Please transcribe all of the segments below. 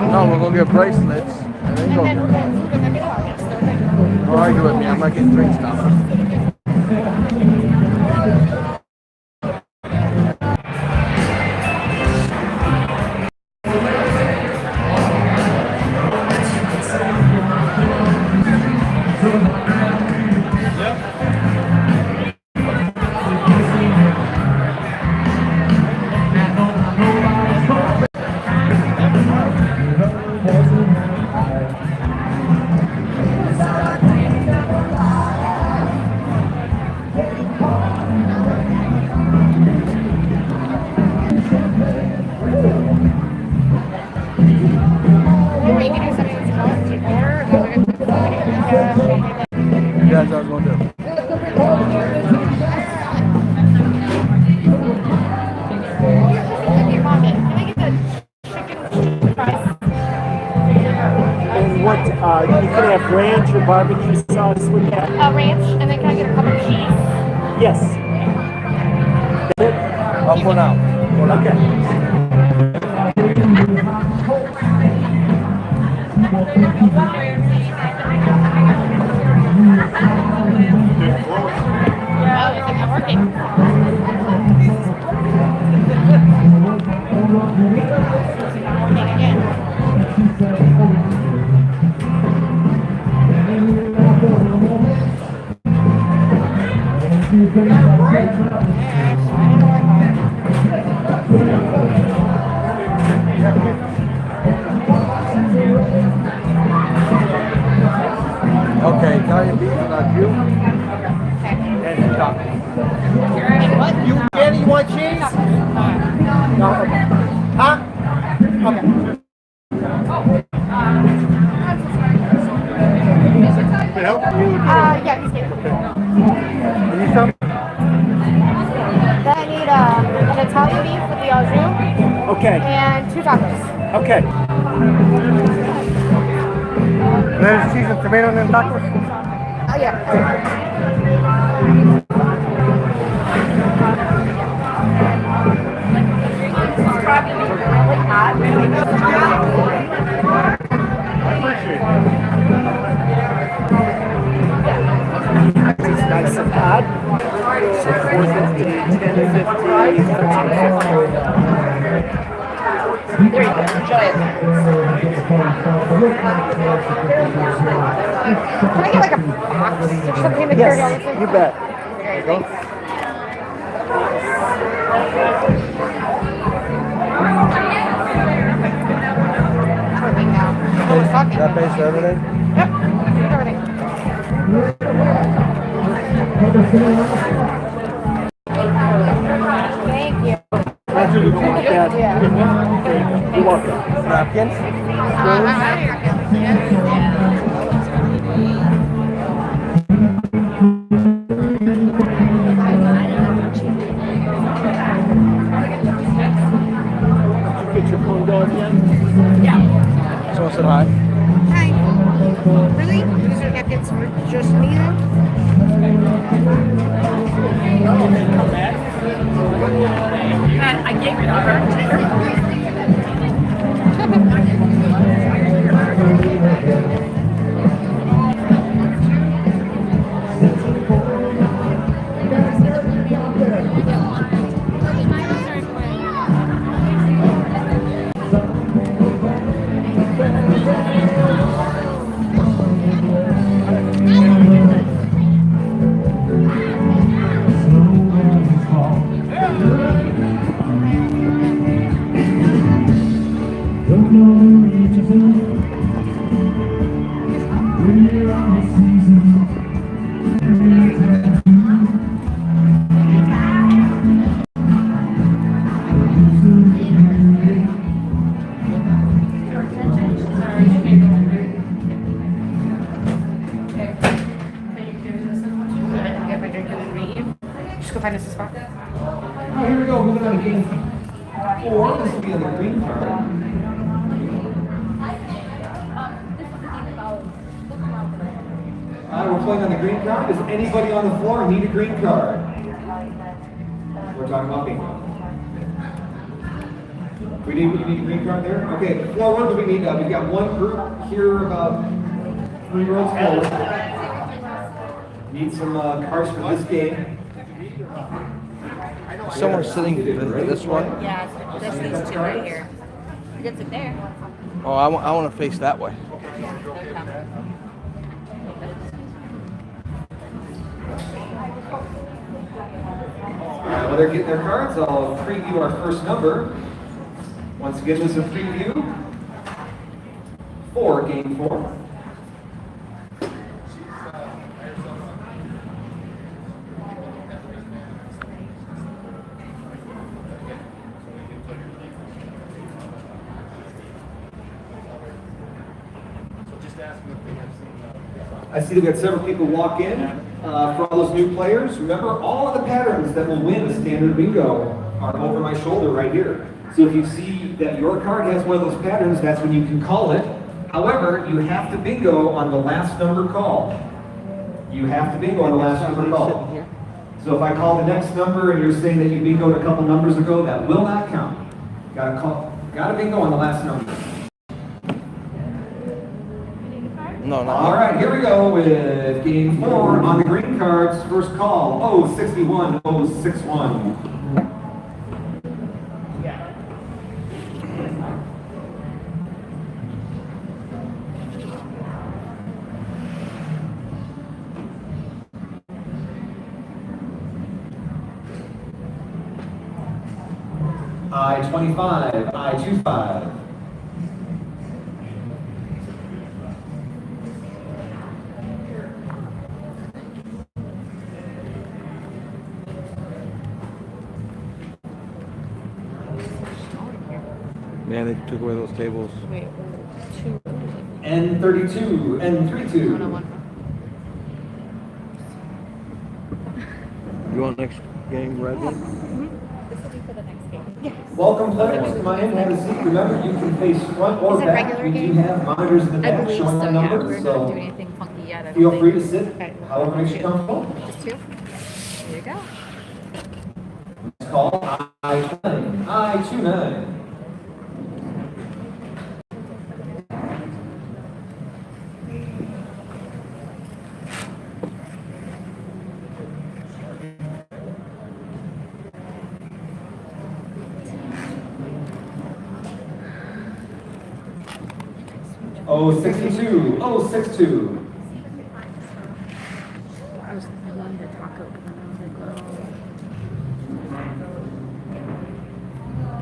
No, we're gonna get bracelets and then go. Don't argue with me. I'm not getting drinks now. That's what I was gonna do. And what, you can have ranch or barbecue sauce with that? Ranch, and then can I get a cup of cheese? Yes. That's it? Oh, for now. Okay. Oh, it's not working. Okay, Italian beef and a Jew. And the tacos. What? You, Danny, you want cheese? No. Okay. Huh? Okay. Can I help you? Yeah, he's good. You need some? Then I need an Italian beef with the au jus Okay. and 2 tacos. Okay. Lettuce, cheese, and tomato and then tacos? Oh, yeah. It's nice and hot. So 450, 1050, 1350. There you go. Enjoy it. Can I get like a box or something to carry on with Yes, me? you bet. There you go. Talking now. I was talking. That pays for everything? Yep. Everything. Thank you. That's what you don't want that. Yeah. You're welcome. Napkins? Did you get your phone dog yet? Yeah. Someone said hi. Hi. Really? These are napkins for just me then? Come back. I gave it to her. Just go find us a spot. Oh, here we go. Moving on to game 4. This will be on the green card. We're playing on the green card. Does anybody on the floor need a green card? We're talking about bingo. We need, you need a green card there? Okay, forward, we need, we've got one group here about 3 rows forward. Need some cards for this game. Someone sitting this way. Yeah, it's these two right here. You can sit there. Oh, I want to face that way. While they're getting their cards, I'll preview our first number. Once again, this is a preview for Game 4. I see we've got several people walk in. For all those new players, remember all of the patterns that will win a standard bingo are over my shoulder right here. So if you see that your card has one of those patterns, that's when you can call it. However, you have to bingo on the last number call. You have to bingo on the last number call. So if I call the next number and you're saying that you bingoed a couple numbers ago, that will not count. Gotta bingo on the last number. No, no. All right, here we go with Game 4 on the green cards. First call, 061, 061. I-25, I-25. Man, they took away those tables. Wait, two. N32, N32. You want next game, Red? This will be for the next game. Yes. Welcome players, come on in, have a seat. Remember, you can face front or Is it back. regular We do game? have monitors in the I back believe showing so, the yeah. numbers, We're not so doing anything funky yet. I don't feel think. free to sit Okay. however makes you comfortable. Just two. There you go. Call I-29, I-29. Oh, 62, oh, 62. I was wanting to taco, but then I was like, oh.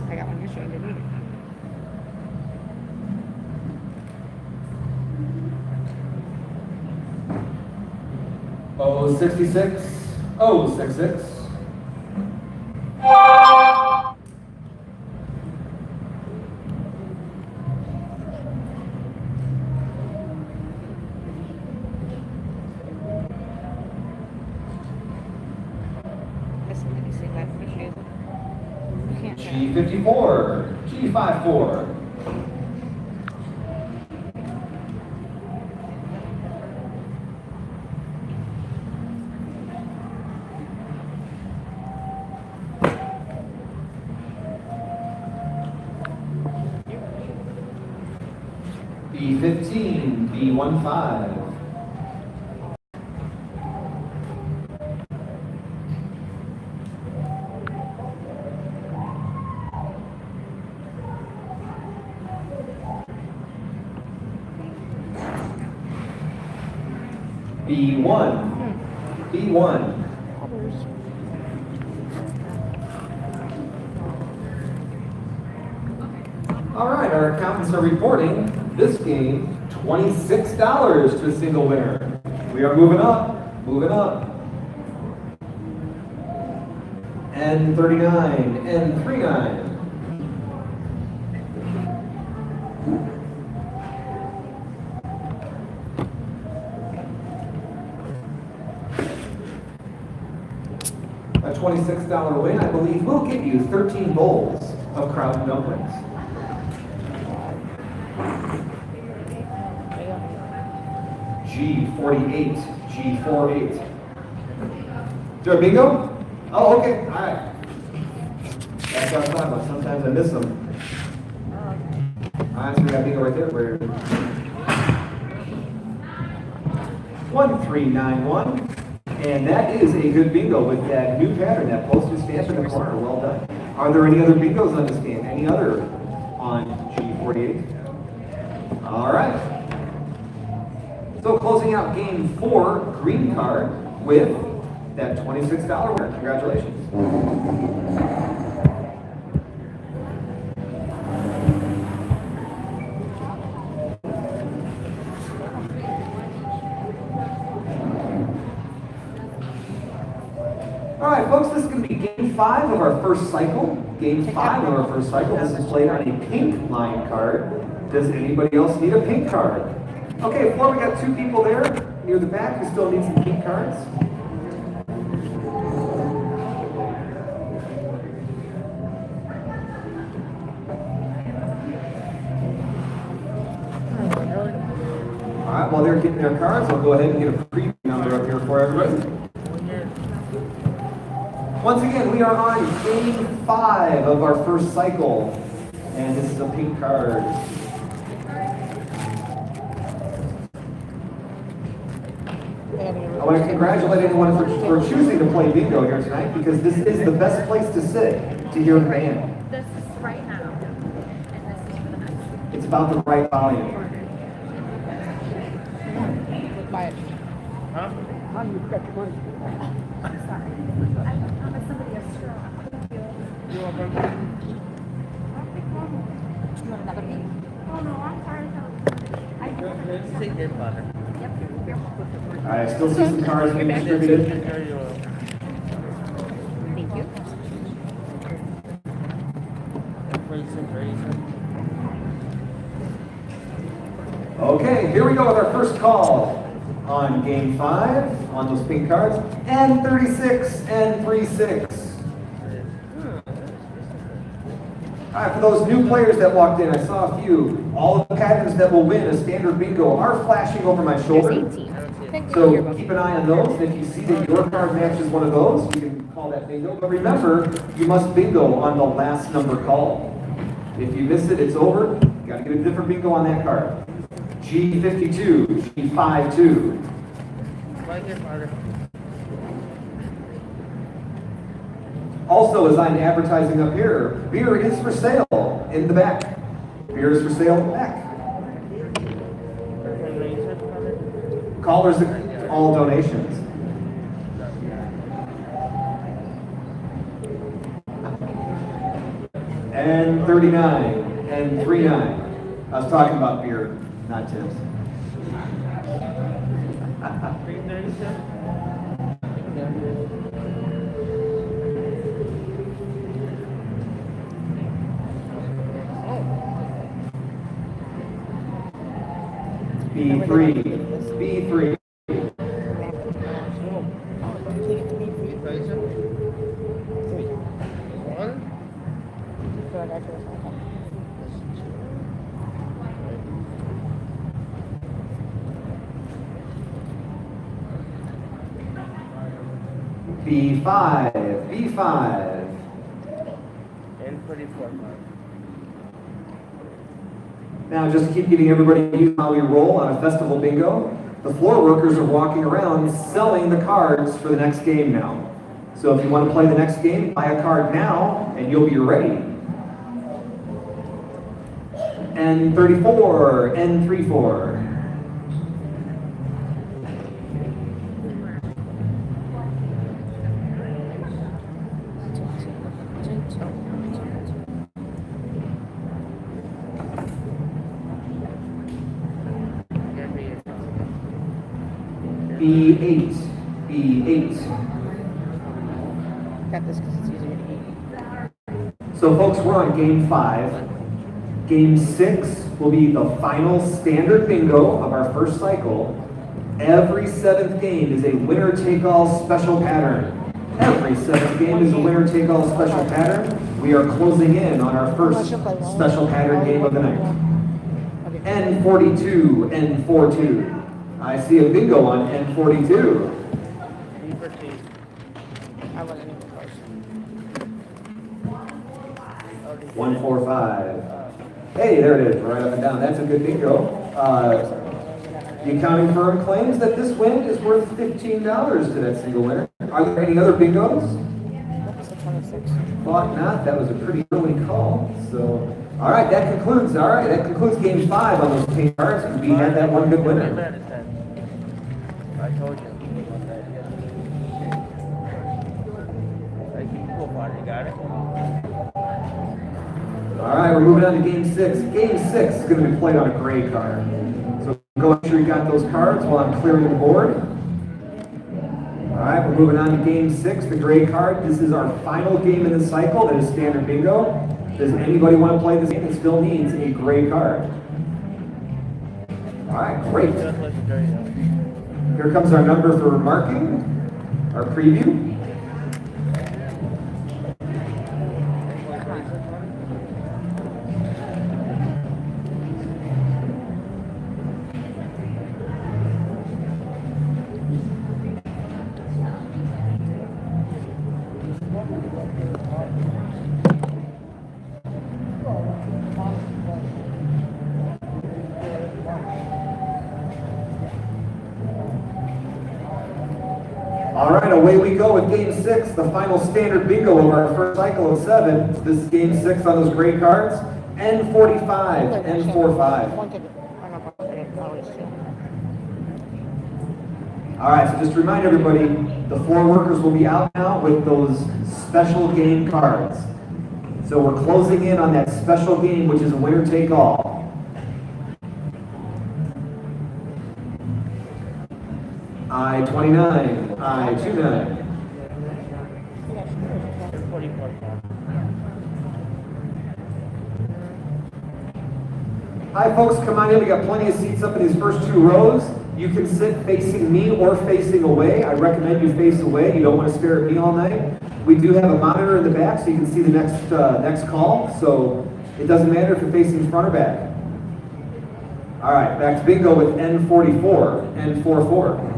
I got one yesterday, didn't eat it. Oh, 66, oh, 66. Listen, you see that appreciate it. You can't try. G54, G54. B15, B15. B1, B1. All right, our accountants are reporting this game $26 to a single winner. We are moving up, moving up. N39, N39. A $26 win, I believe, will get you 13 bowls of crowd dumplings. G48, G48. Is there a bingo? Oh, okay, all right. That's what I'm talking about. Sometimes I miss them. Alright, so we got bingo right there. 1391. And that is a good bingo with that new pattern, that posted stamp in the corner. Well done. Are there any other bingos on this game? Any other on G48? All right. So closing out game 4, green card with that $26 winner. Congratulations. All right, folks, this is going to be game 5 of our first cycle. Game 5 of our first cycle. This is played on a pink line card. Does anybody else need a pink card? Okay, Flo, we got 2 people there near the back who still need some pink cards. All right, while they're getting their cards, I'll go ahead and get a preview number up here for everybody. Once again, we are on game 5 of our first cycle, and this is a pink card. I want to congratulate anyone for choosing to play bingo here tonight, because this is the best place to sit to hear the band. This is right now, and this is for the next. It's about the right volume. Buy it. Huh? How do you got your money? I'm sorry. I promised somebody a straw. Thank you. You want one? You want another meat? Oh, no, I'm sorry. I Let's take your butter. Yep. All right, I still see some cards being distributed. Thank you. Okay, here we go with our first call on game 5 on those pink cards. N36 and 36. All right, for those new players that walked in, I saw a few. All of the patterns that will win a standard bingo are flashing over my shoulder. So keep an eye on those. And if you see that your card matches one of those, you can call that bingo. But remember, you must bingo on the last number called. If you miss it, it's over. You got to get a different bingo on that card. G52, G52. Also, as I'm advertising up here, beer is for sale in the back. Beer is for sale in the back. Callers, all donations. And 39 and 39. I was talking about beer, not tips. B3, B3. B5, B5. And 44. Now, just to keep getting everybody used to how we roll on a festival bingo, the floor workers are walking around selling the cards for the next game now. So if you want to play the next game, buy a card now, and you'll be ready. N34, N34. B8, B8. Got this because it's easier to eat. So folks, we're on game 5. Game 6 will be the final standard bingo of our first cycle. Every 7th game is a winner-take-all special pattern. Every 7th game is a winner-take-all special pattern. We are closing in on our first special pattern game of the night. N42, N42. I see a bingo on N42. I wasn't even close. 145. Hey, there it is, right up and down. That's a good bingo. The accounting firm claims that this win is worth $15 to that single winner. Are there any other bingos? Thought not. That was a pretty early call. So, all right, that concludes game 5 on those 10 cards. We had that one good winner. I told you. Got it. All right, we're moving on to game 6. Game 6 is going to be played on a gray card. So go make sure you got those cards while I'm clearing the board. All right, we're moving on to game 6, the gray card. This is our final game in the cycle. That is standard bingo. Does anybody want to play this game? It still needs a gray card. All right, great. Here comes our number for marking, our preview. All right, away we go with game 6, the final standard bingo of our first cycle of 7. This is game 6 on those gray cards. N45, N45. All right, so just to remind everybody, the 4 workers will be out now with those special game cards. So we're closing in on that special game, which is a winner take all. I-29, I-29. Hi folks, come on in. We got plenty of seats up in these first 2 rows. You can sit facing me or facing away. I recommend you face away. You don't want to stare at me all night. We do have a monitor in the back so you can see the next call. So it doesn't matter if you're facing front or back. All right, back to bingo with N44, N44.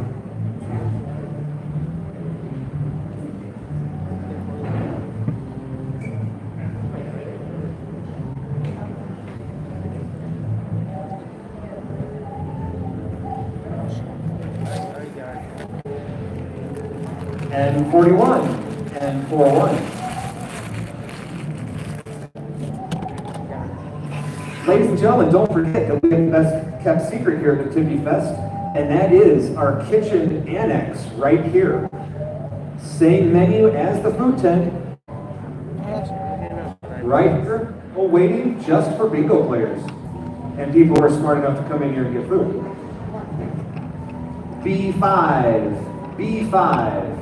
And 41, and 41. Ladies and gentlemen, don't forget that we have the best kept secret here at the Tippy Fest, and that is our kitchen annex right here. Same menu as the food tent. Right here, waiting just for bingo players and people who are smart enough to come in here and get food. B5, B5.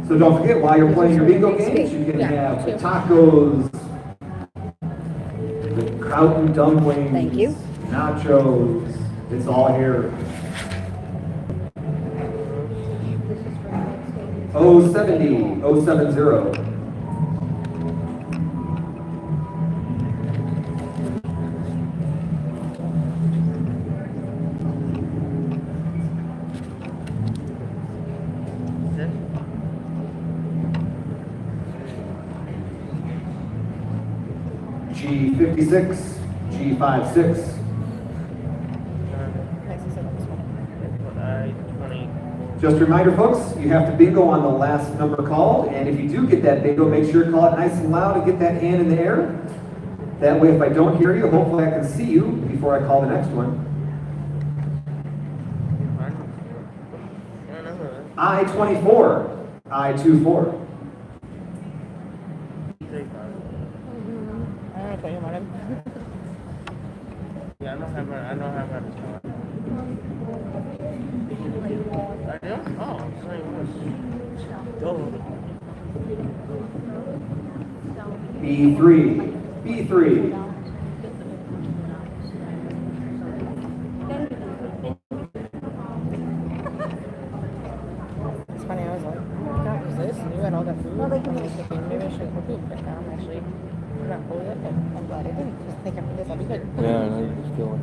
So don't forget, while you're playing your bingo games, you can have the tacos, the kraut and dumplings, Thank you. nachos. It's all here. 070, 070. G56, G56. Just a reminder, folks, you have to bingo on the last number called, and if you do get that bingo, make sure to call it nice and loud and get that hand in the air. That way, if I don't hear you, hopefully I can see you before I call the next one. I-24, I-24. Yeah, I don't have it. I don't have it. I don't? Oh, B3, B3. It's funny, I was like, God, was this? And you had all that food. Well, maybe I should have food, but now I'm actually not full yet, but I'm glad I didn't. Just think after this, I'll be good. Yeah, I know you're just feeling.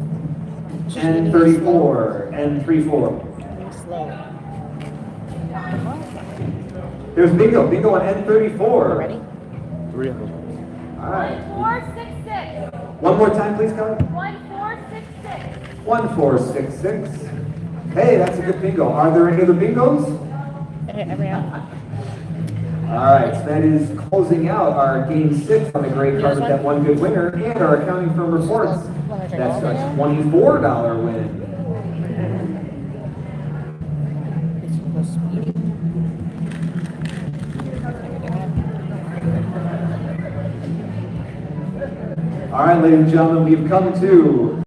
N34, N34. Slow. There's bingo, bingo on N34. Ready? 3 of them. All right. 1466. One more time, please, Kelly. 1466. 1466. Hey, that's a good bingo. Are there any other bingos? Every now. All right, so that is closing out our game 6 on the great card with that one good winner and our accounting firm reports. That's a $24 win. All right, ladies and gentlemen, we've come to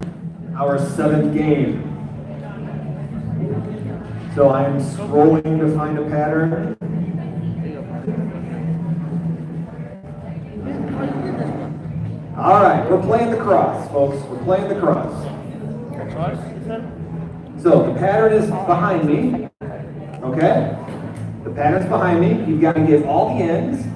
our 7th game. So I am scrolling to find a pattern. All right, we're playing the cross, folks. We're playing the cross. So the pattern is behind me. Okay? The pattern's behind me. You've got to get all the ends,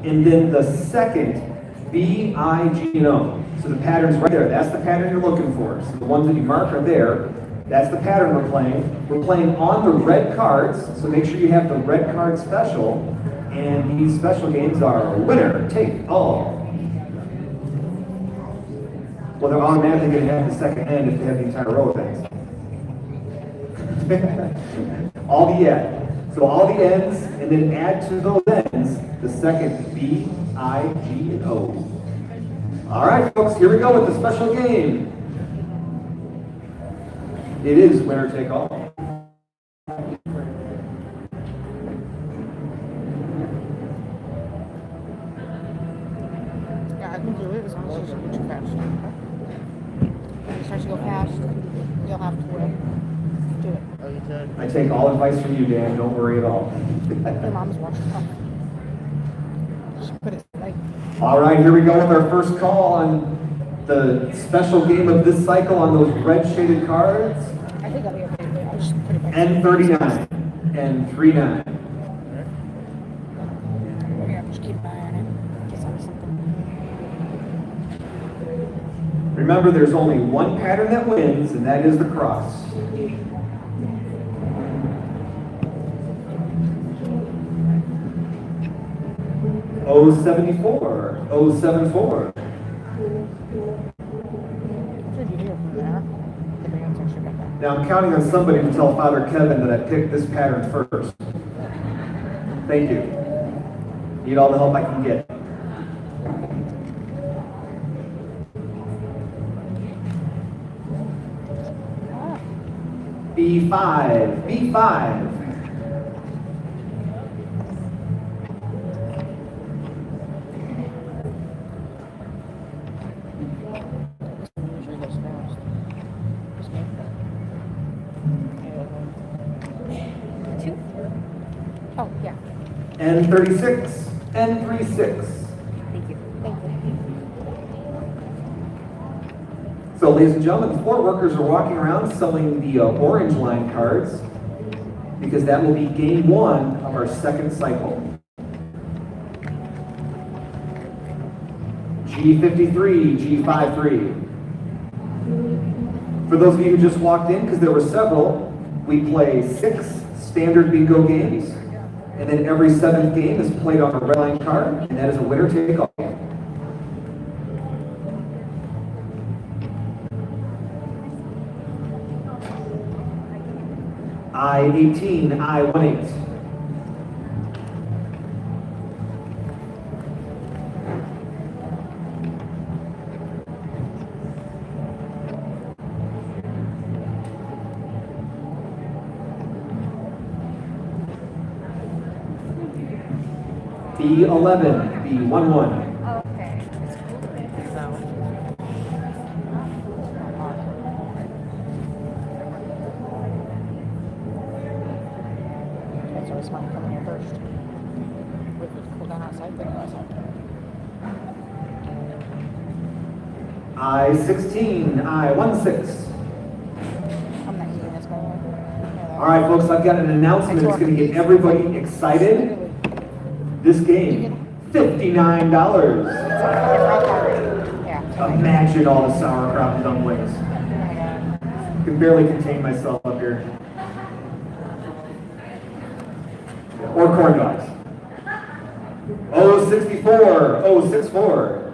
and then the second B, I, G, and O. So the pattern's right there. That's the pattern you're looking for. So the ones that you mark are there. That's the pattern we're playing. We're playing on the red cards, so make sure you have the red card special. And these special games are winner, take all. Well, they're automatically going to have the second end if they have the entire row of things. All the ends. So all the ends, and then add to those ends the second B, I, G, and O. All right, folks, here we go with the special game. It is winner take all. Yeah, I can do it as long as you don't go too fast. If you start to go fast, you'll have to do it. Oh, you said? I take all advice from you, Dan. Don't worry at all. Your mom's watching. Just put it like. All right, here we go with our first call on the special game of this cycle on those red shaded cards. I think I'll be okay. I'll just put it back. N39 and 39. Yeah, just keep an eye on it. Guess I'll something. Remember, there's only one pattern that wins, and that is the cross. O74, O74. Now I'm counting on somebody to tell Father Kevin that I picked this pattern first. Thank you. Need all the help I can get. B5, B5. Oh, yeah. N36, N36. Thank you. Thank you. So, ladies and gentlemen, the floor workers are walking around selling the orange line cards because that will be game 1 of our second cycle. G53, G53. For those of you who just walked in, because there were several, we play 6 standard bingo games, and then every 7th game is played on a red line card, and that is a winner take all. I-18, I-18. B11, B11. Okay. That's always fun coming here first. Wait for it to cool down outside, then go outside. I-16, I-16. I'm not using this by the way. All right, folks, I've got an announcement that's going to get everybody excited. This game, $59. Yeah. Imagine all the sauerkraut and dumplings. Oh my god. I can barely contain myself up here. Or corn dogs. 064, 064.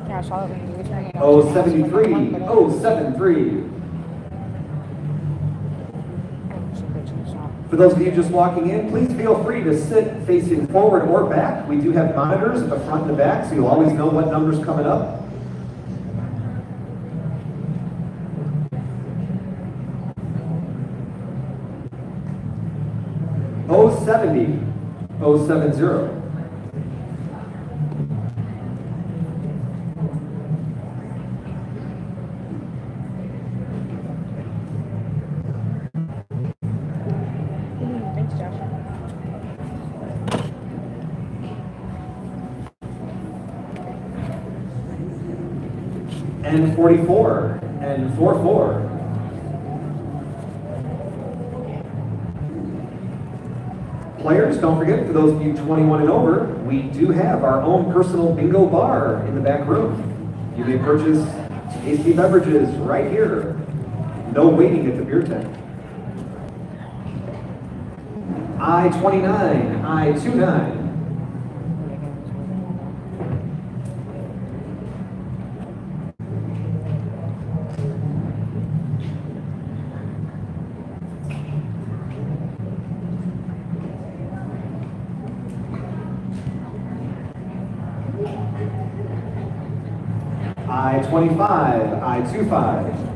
Yeah, I saw it when you were saying it. 073, 073. For those of you just walking in, please feel free to sit facing forward or back. We do have monitors at the front and the back, so you'll always know what number's coming up. Oh 70, 070. Thanks, Josh. And 44, and 44. Players, don't forget, for those of you 21 and over, we do have our own personal bingo bar in the back room. You may purchase tasty beverages right here. No waiting at the beer tent. I-29, I-29. I-25, I-25.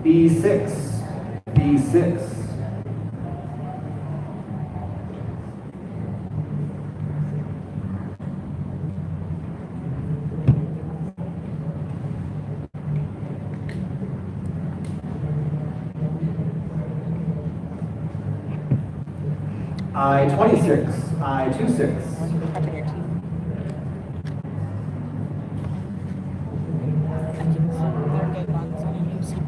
B6, B6. I-26, I-26. When you be touching your teeth. I can see they're good ones on a new side.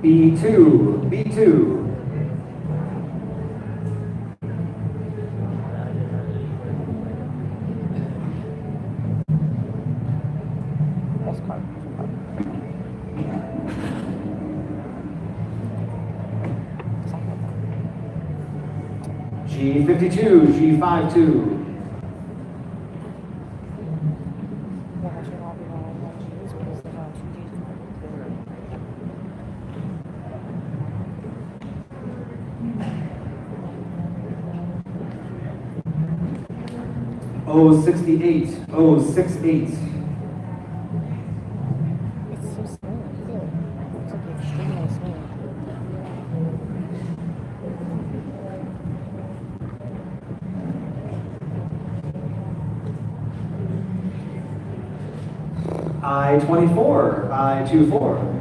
B2, B2. Best card. G52, G52. Yeah, I should all be rolling one G's because there's only two G's. O68, O68. It's so smooth. Feel it. It's like extremely smooth. I-24, I-24.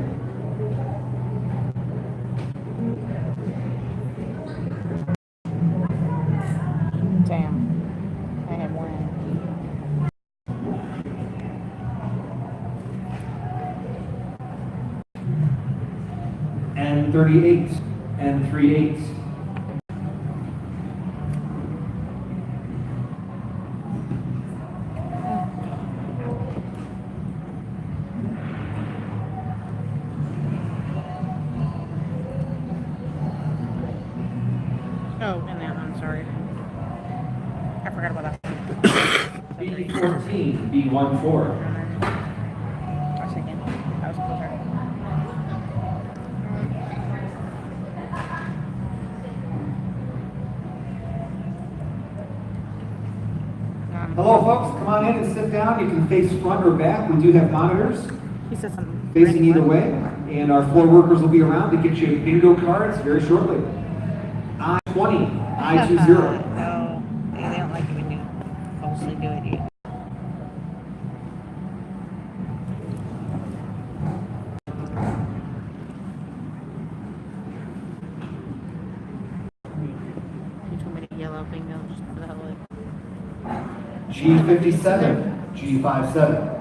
Damn. I have one. And 38, and 38. Oh, and that one, sorry. I forgot about that. B14, B14. I was thinking. I was closer. Hello folks, come on in and sit down. You can face front or back. We do have monitors He said something. facing either way. And our floor workers will be around to get you bingo cards very shortly. I-20, I-20. No, they don't like it when you falsely do it. G57, G57.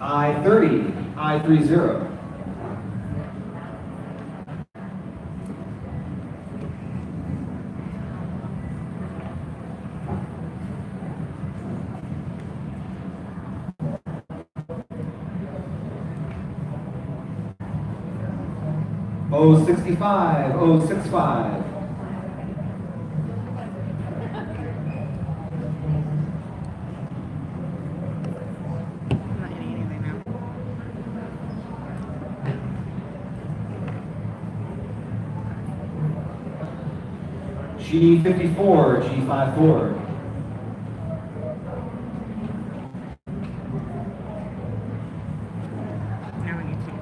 I30, I30. O65, O65. I'm not hitting anything now. G54, G54. Now I need to.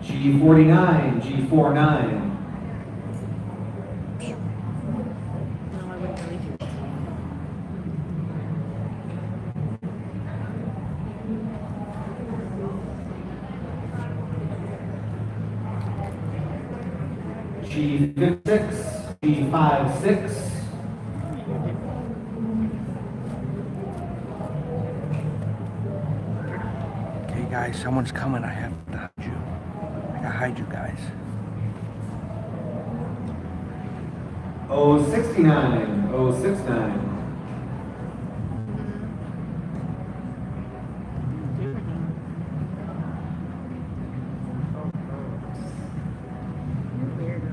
G49, G49. No, I wouldn't really do. G56, G56. Okay, guys, someone's coming. I have to hide you. I gotta hide you guys. O69, O69. Weird.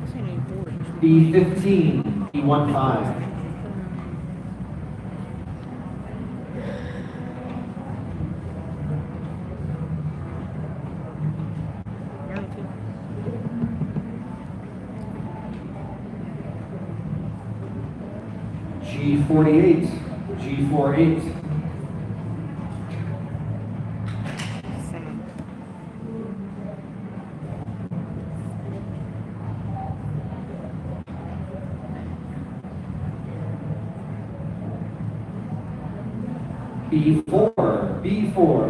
This ain't any board. B15, B15. G48, G48. Sad. B4, B4.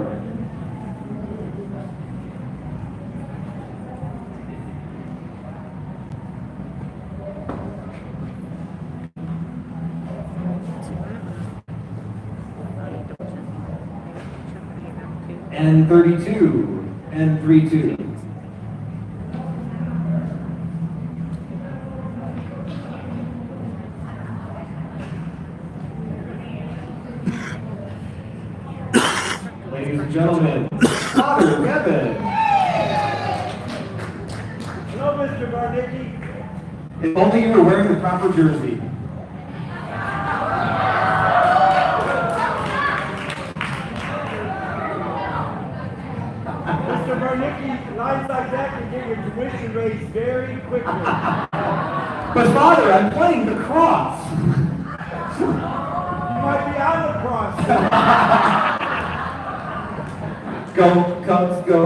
N32, N32. Ladies and gentlemen, Father Kevin. Hello, Mr. Barnicki. If only you were wearing the proper jersey. Mr. Barnicki, lines like that can get your tuition raised very quickly. But Father, I'm playing the cross. You might be on the cross. Go, Cubs, go.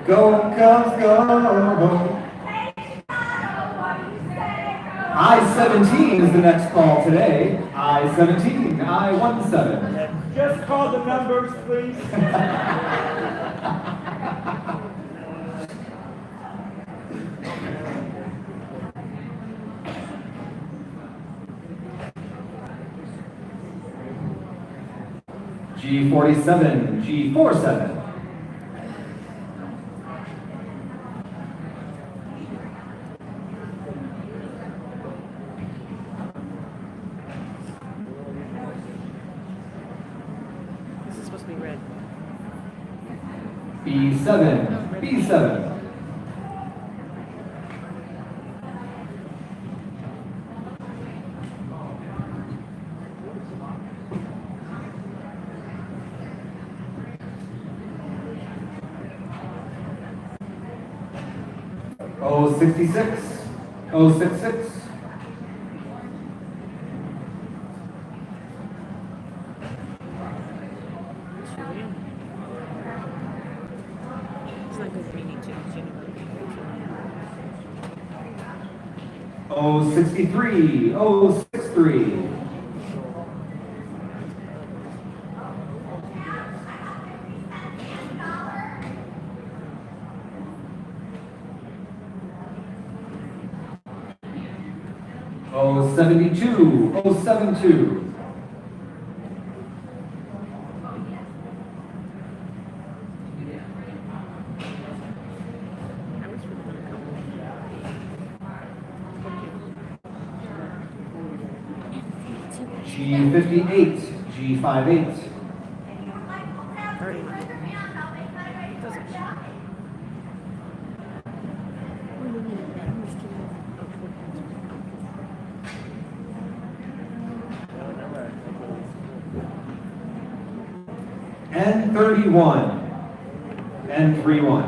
Go, Cubs, go. I-17 is the next call today. I-17, I-17. Just call the numbers, please. G47, G47. This is supposed to be red. B7, B7. O66, O66. we need to. Oh, 63. Oh, 63. Oh, 72. Oh, 72. G58, G58. N31, N31.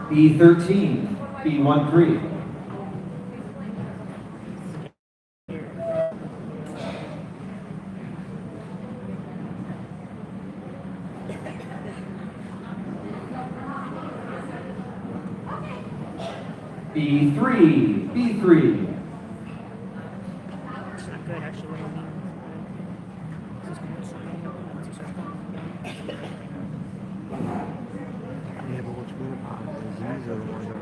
B13, B13. B3, B3. It's not good, actually. What I mean. Yeah, but what's good about it is these are the ones that are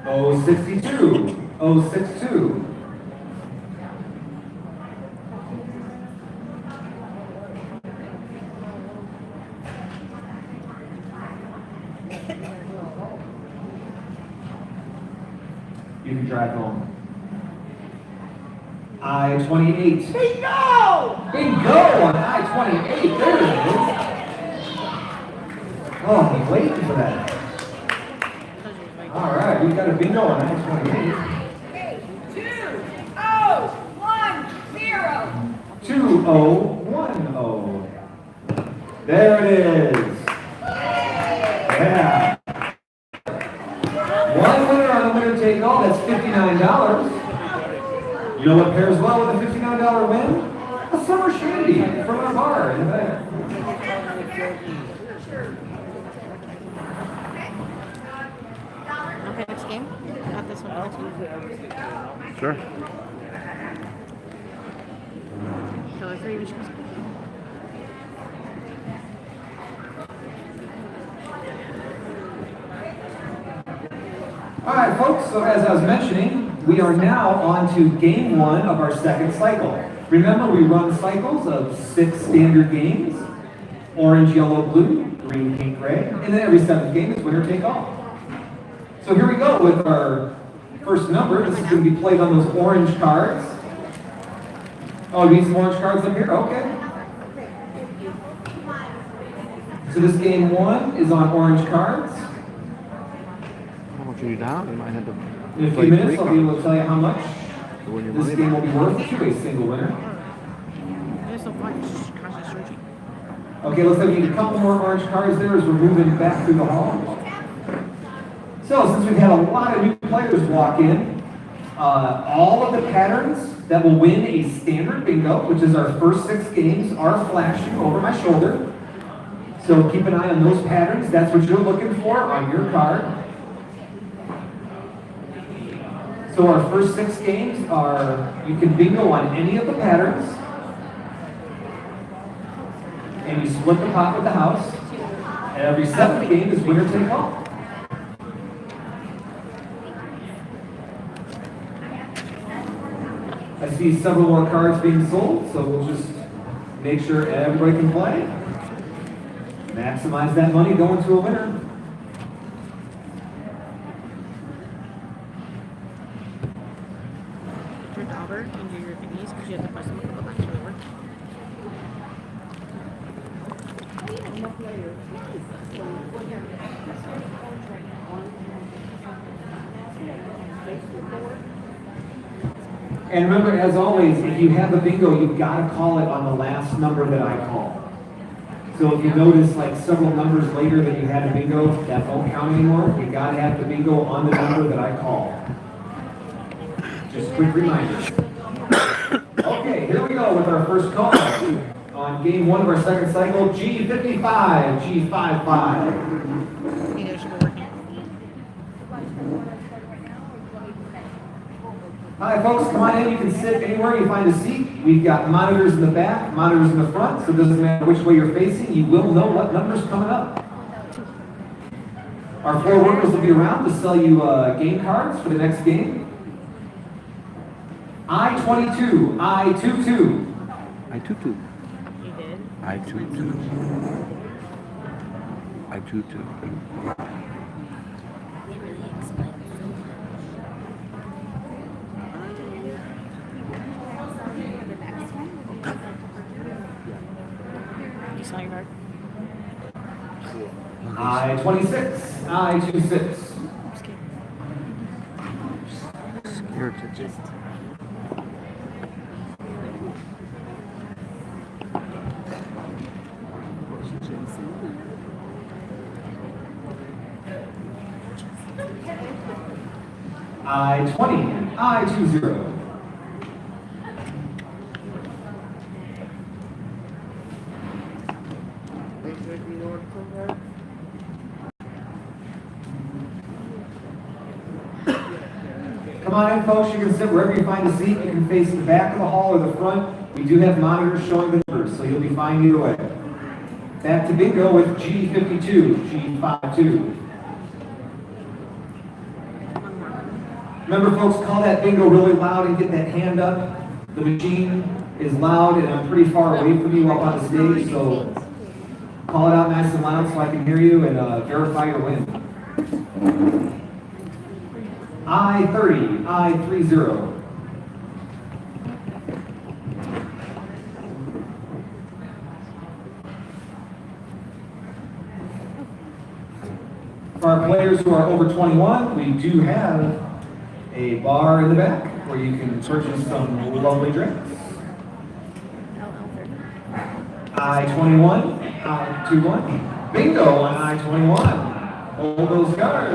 Oh, 62, oh, 62. You can drive home. I-28. Bingo! Bingo on I-28. There it is. Oh, I'm waiting for that. All right, we've got a bingo on I-28. 2010. 2010. There it is. Yeah. One winner on the winner take all, that's $59. You know what pairs well with a $59 win? A summer shandy from our bar in the back. Okay, next game. Not this one, next one. Sure. Killer 3, which goes. All right, folks, so as I was mentioning, we are now on to game one of our second cycle. Remember, we run cycles of 6 standard games: orange, yellow, blue, green, pink, gray, and then every 7th game is winner take all. So here we go with our first number. This is going to be played on those orange cards. Oh, you need some orange cards up here? Okay. So this game one is on orange cards. I want you down. You might have to. In a few minutes, I'll be able to tell you how much this game will be worth to a single winner. It's so fun, it's just constantly searching. Okay, looks like we need a couple more orange cards there as we're moving back through the hall. So, since we've had a lot of new players walk in, all of the patterns that will win a standard bingo, which is our first 6 games, are flashing over my shoulder. So keep an eye on those patterns. That's what you're looking for on your card. So our first 6 games are, you can bingo on any of the patterns. And you split the pot with the house. And every 7th game is winner take all. I see several more cards being sold, so we'll just make sure everybody can play. Maximize that money going to a winner. Turn to Albert and do your thingies because you have to press them a couple times for the work. And remember, as always, if you have a bingo, you've got to call it on the last number that I call. So So if you notice like several numbers later that you had a bingo, that won't count anymore. You gotta have the bingo on the number that I call. Just a quick reminder. Okay, here we go with our first call on game 1 of our second cycle, G55, G55. You know, should be working. Hi folks, come on in, you can sit anywhere you find a seat. We've got monitors in the back, monitors in the front, so it doesn't matter which way you're facing, you will know what number's coming up. Our 4 workers will be around to sell you game cards for the next game. I-22, I-22. I tutu. You did? I tutu. I tutu. You saw your card? I-26, I-26. I'm scared. Scared to just. I-20, I-20. Come on in, folks. You can sit wherever you find a seat. You can face the back of the hall or the front. We do have monitors showing the numbers, so you'll be fine either way. Back to bingo with G52, G52. Remember, folks, call that bingo really loud and get that hand up. The machine is loud, and I'm pretty far away from you up on the stage, so call it out nice and loud so I can hear you and verify your win. I-30, I-30. For our players who are over 21, we do have a bar in the back where you can purchase some lovely drinks. I-21, I-21. Bingo on I-21. Hold those cards.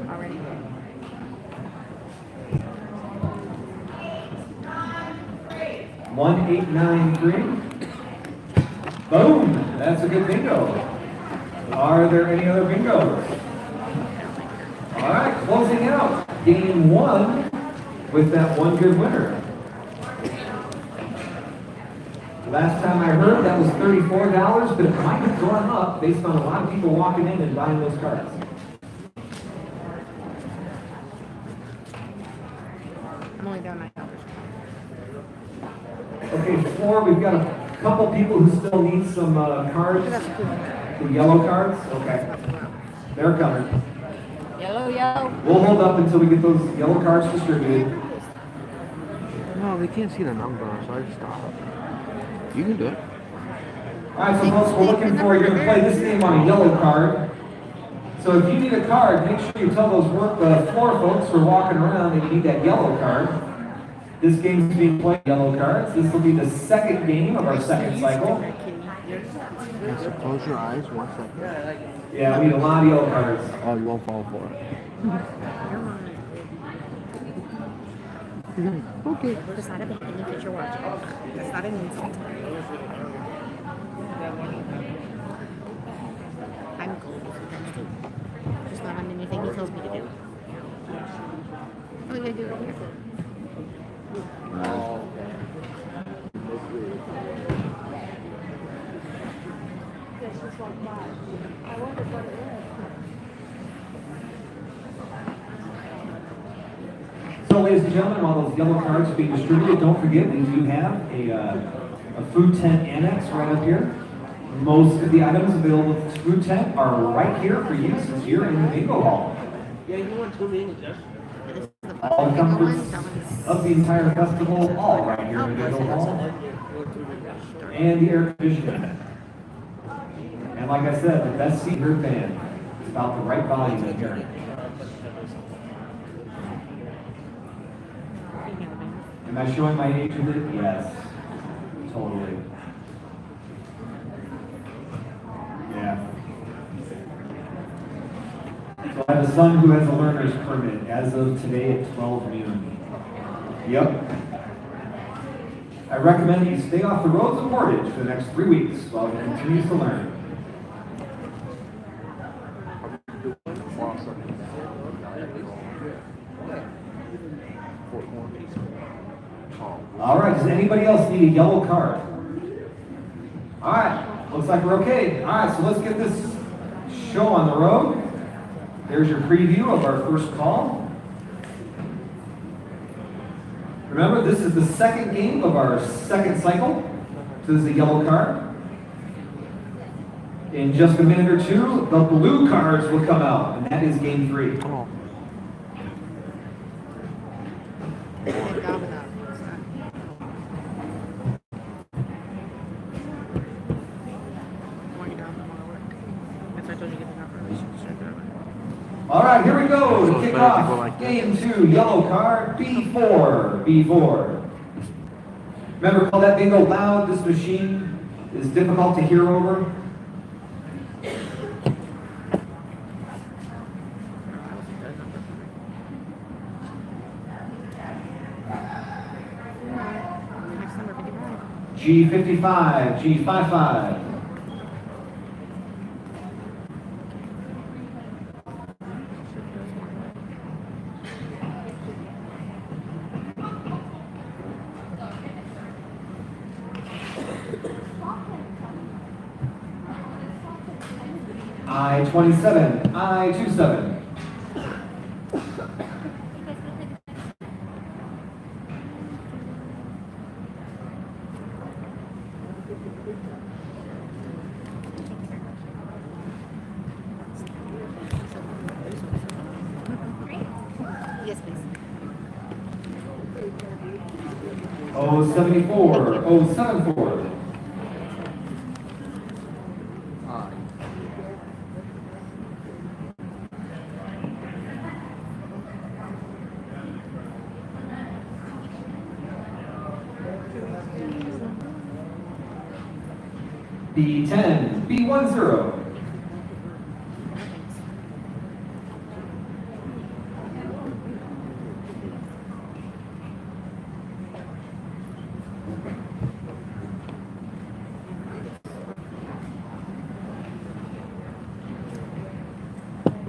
Already. 1893. Boom! That's a good bingo. Are there any other bingos? All right, closing out game 1 with that one good winner. Last time I heard that was $34, but it might have gone up based on a lot of people walking in and buying those cards. I'm only down $9. Okay, 4, we've got a couple people who still need some cards. That's cool. The yellow cards? Okay. They're coming. Yellow, yellow. We'll hold up until we get those yellow cards distributed. No, they can't see the number, so I just stop. You can do it. All right, so folks, we're looking for, you're going to play this game on a yellow card. So if you need a card, make sure you tell those floor folks who are walking around that you need that yellow card. This game is being played yellow cards. This will be the second game of our second cycle. Yes, so close your eyes 1 second. Yeah, we need a lot of yellow cards. Oh, you won't fall for it. Okay. That's not a big thing that you're watching. That's not an insult. I'm cool. Just not on anything he tells me to do. What am I going to do right here? So, ladies and gentlemen, while those yellow cards are being distributed, don't forget we do have a food tent annex right up here. Most of the items available at the food tent are right here for you since you're in the bingo hall. All the comforts of the entire festival, all right here in the bingo hall. And the air conditioning. And like I said, the best seat here band is about the right volume in here. Am I showing my age with it? Yes. totally. Yeah. So I have a son who has a learner's permit as of today at 12 noon. Yep. I recommend you stay off the roads of Portage for the next 3 weeks while he continues to learn. All right, does anybody else need a yellow card? All right, looks like we're okay. All right, so let's get this show on the road. There's your preview of our first call. Remember, this is the second game of our second cycle. So this is a yellow card. In just a minute or two, the blue cards will come out, and that is game 3. Come on. All right, here we go to kick off game 2, yellow card, B4, B4. Remember, call that bingo loud. This machine is difficult to hear over. G55, G55. I-27, I-27. Yes, please. 074, 074. B10, B10.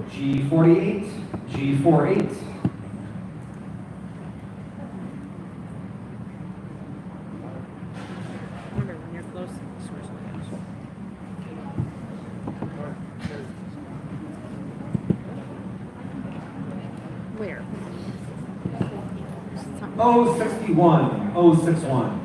G48, G48. Remember, when you're close, switch lanes. Where? 061, 061.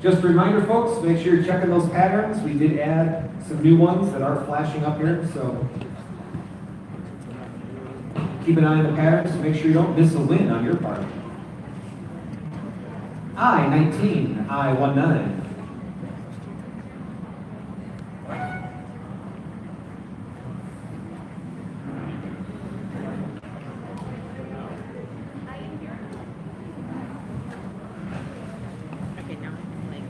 Just a reminder, folks, make sure you're checking those patterns. We did add some new ones that aren't flashing up here, so keep an eye on the patterns to make sure you don't miss a win on your part. I-19, I-19. Okay, now I'm like,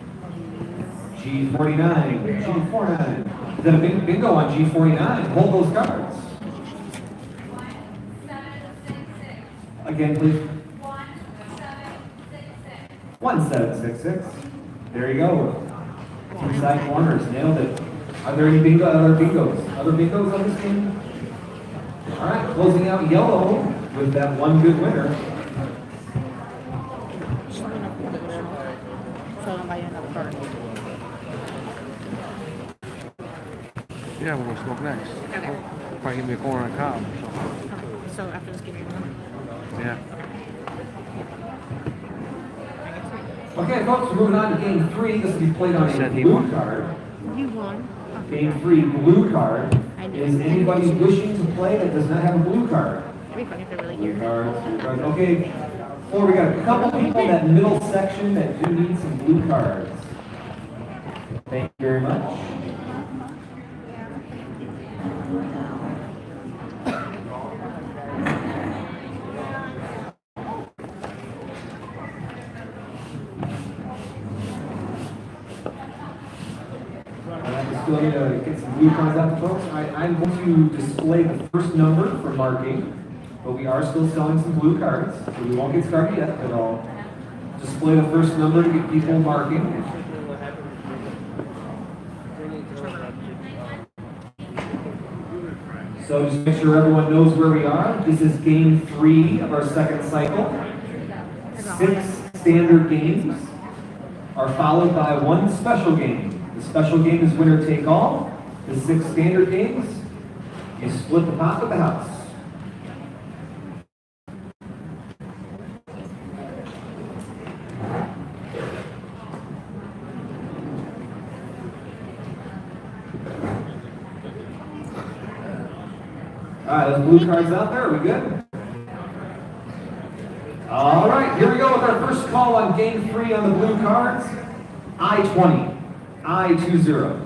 G49, G49. Is that a big bingo on G49? Hold those cards. Again, please. 1766. There you go. Inside corners, nailed it. Are there any other bingos? Other bingos on this game? All right, closing out yellow with that one good winner. so I'll buy you another card. Yeah, we're gonna smoke next. Okay. Probably give me a corner on the cob or something. So after this game, you're done. Yeah. Okay, folks, we're moving on to game 3. This will be played on a Said he blue won. card. You won. Game 3, blue card. I knew. Is anybody wishing to play that does not have a blue card? It'd be funny if they're really Blue here. cards, blue cards. Okay, well, we got a couple people in that middle section that do need some blue cards. Thank you very much. still need to get some blue cards out to folks. I'm going to display the first number for marking, but we are still selling some blue cards, so we won't get started yet, but I'll display the first number to get people marking. So just make sure everyone knows where we are. This is game 3 of our second cycle. 6 standard games are followed by 1 special game. The special game is winner take all. The 6 standard games, you split the pot with the house. All right, those blue cards out there, are we good? All right, here we go with our first call on game 3 on the blue cards. I-20, I-20.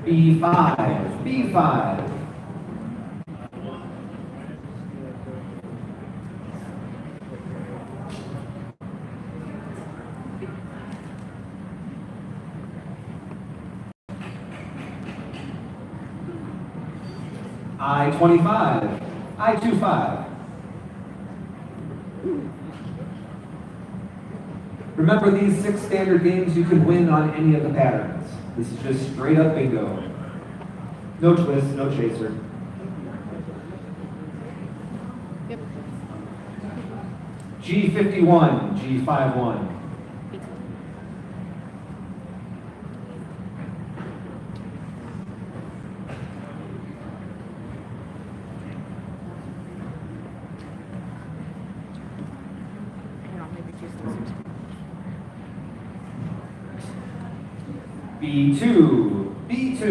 B5, B5. I-25, I-25. Remember, these 6 standard games you can win on any of the patterns. This is just straight up bingo. No twist, no chaser. Yep. G51, G51. B2, B2.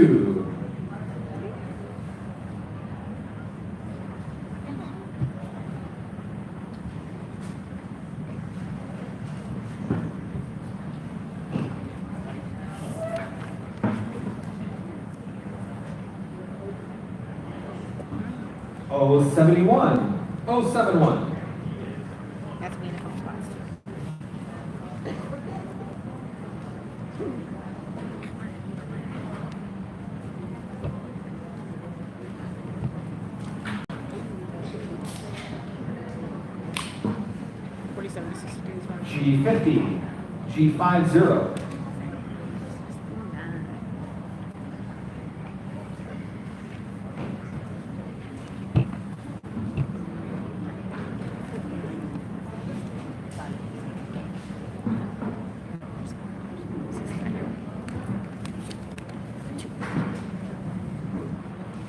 O71, O71. That's me in a couple spots. G50, G50.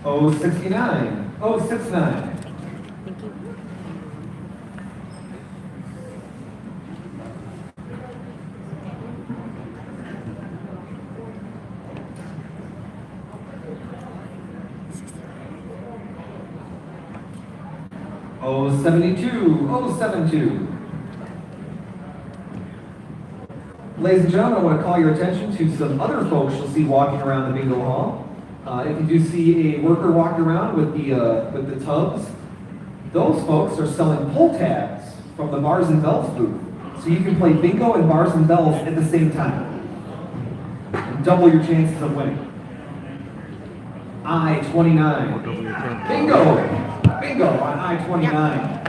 O69, O69. Thank you. O72, O72. Ladies and gentlemen, I want to call your attention to some other folks you'll see walking around the bingo hall. If you do see a worker walking around with the tubs, those folks are selling pull tabs from the Bars and Bells booth. So you can play bingo and Bars and Bells at the same time. And double your chances of winning. I-29. Bingo! Bingo on I-29.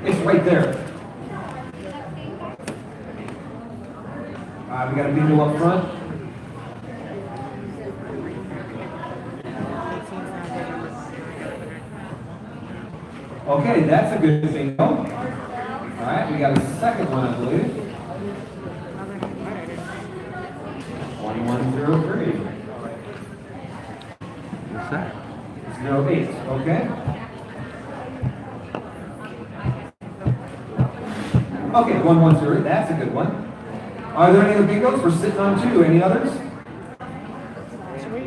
It's right there. All right, we got a bingo up front. Okay, that's a good bingo. All right, we got a second one, I believe. 2103. What's that? 08, okay. Okay, 110, that's a good one. Are there any other bingos? We're sitting on 2. Any others?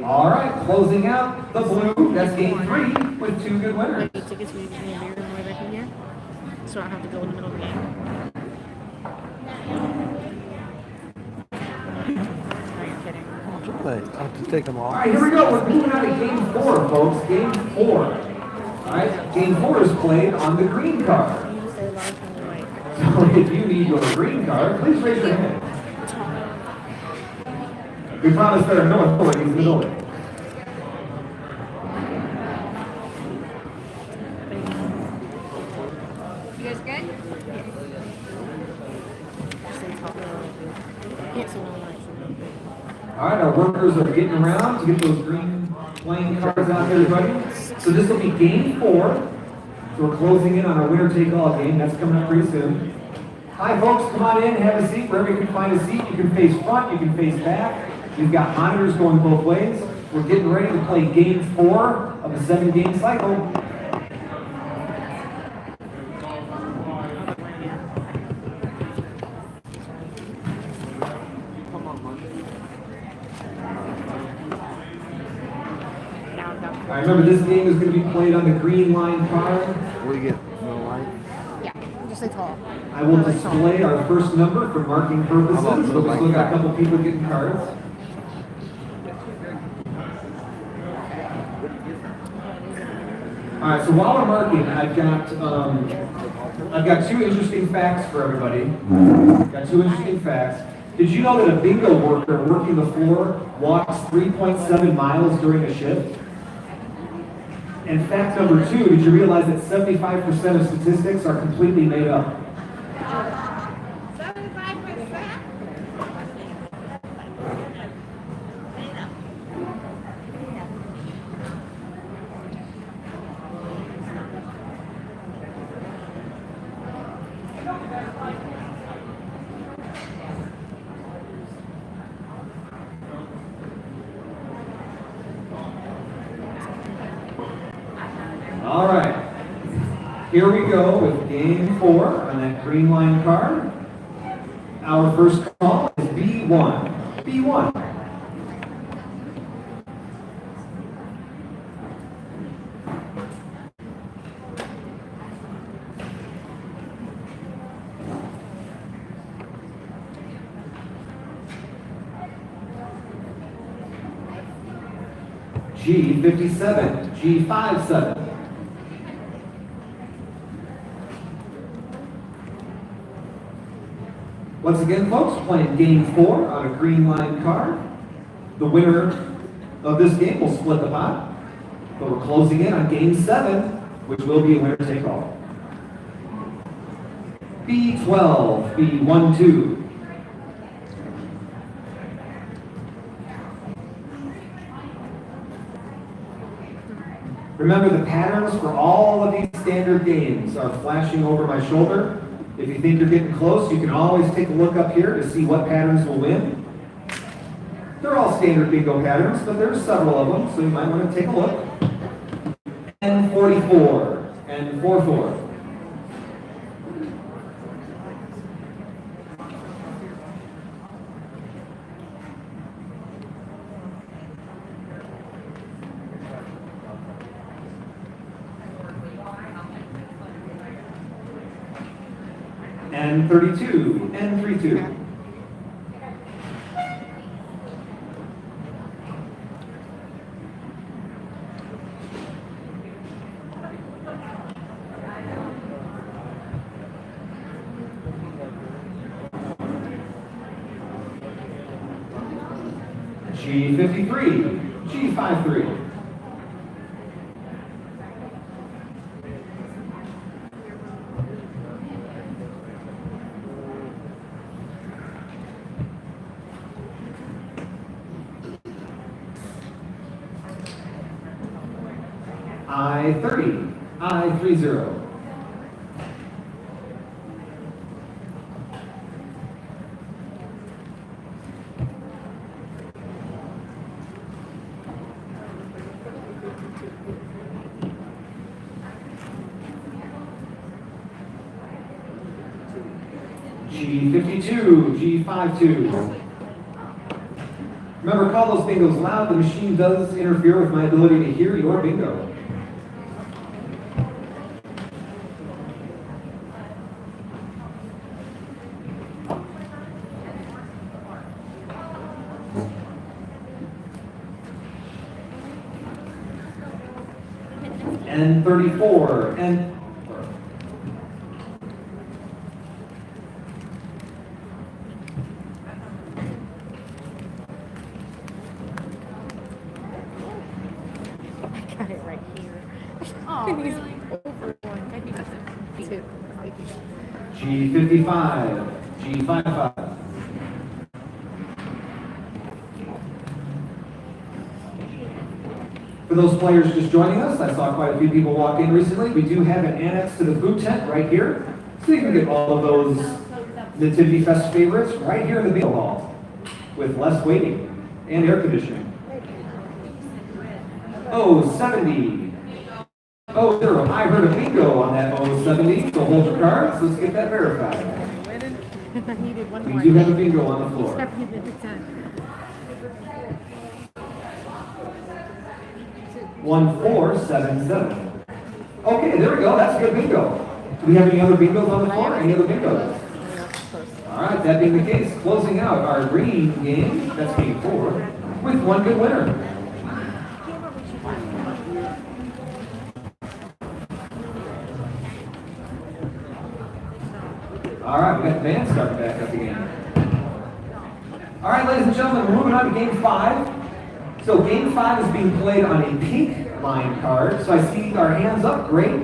All right, closing out the blue. That's game 3 with 2 good winners. Tickets we usually in the room where they can hear, so I don't have to go in the middle of the game. Are you kidding? right, I'll have to take them All off. right, here we go. We're moving on to game 4, folks. Game 4. All right, game 4 is played on the green card. You say large and white. So if you need your green card, please raise your hand. We promise there are no authorities in the building. You guys good? Say tall. Can't see no light. All right, our workers are getting around to get those green playing cards out there, everybody. So this will be game 4. So we're closing in on our winner-take-all game. That's coming up pretty soon. Hi, folks. Come on in, have a seat. Wherever you can find a seat, you can face front, you can face back. We've got monitors going both ways. We're getting ready to play game 4 of a 7-game cycle. I remember this game is going to be played on the green line card. We get no light. Yeah, just say tall. I will display our first number for marking purposes. How about So we still got a that? couple people getting cards. All right, so while we're marking, I've got 2 interesting facts for everybody. Got 2 interesting facts. Did you know that a bingo worker working the floor walks 3.7 miles during a shift? And fact number 2, did you realize that 75% of statistics are completely made up? 75%? All right. Here we go with game 4 on that green line card. Our first call is B1. B1. G57. G57. Once again, folks, playing game 4 on a green line card. The winner of this game will split the pot. But we're closing in on game 7, which will be a winner take all. B12, B12. Remember, the patterns for all of these standard games are flashing over my shoulder. If you think you're getting close, you can always take a look up here to see what patterns will win. They're all standard bingo patterns, but there's several of them, so you might want to take a look. N44 and 44. N32, N32. G53, G53. I30, I30. G52, G52. Remember, call those bingos loud. The machine does interfere with my ability to hear your bingo. N34, N. Got it right here. Oh, And he's really? over one. Maybe just a two. G55, G55. For those players just joining us, I saw quite a few people walk in recently. We do have an annex to the food tent right here, so you can get all of those Nativity Fest favorites right here in the bingo hall with less waiting and air conditioning. Oh, 70. Oh, 0. I heard a bingo on that 070, so hold your cards. Let's get that verified. I needed one We more. do have a bingo on the floor. Step into the tent. 1477. Okay, there we go. That's a good bingo. Do we have any other bingos on the floor? Any other bingos? All right, that being the case, closing out our green game, that's game 4, with one good winner. All right, we got the band starting back up again. All right, ladies and gentlemen, we're moving on to game 5. So game 5 is being played on a pink line card. So I see our hands up, great.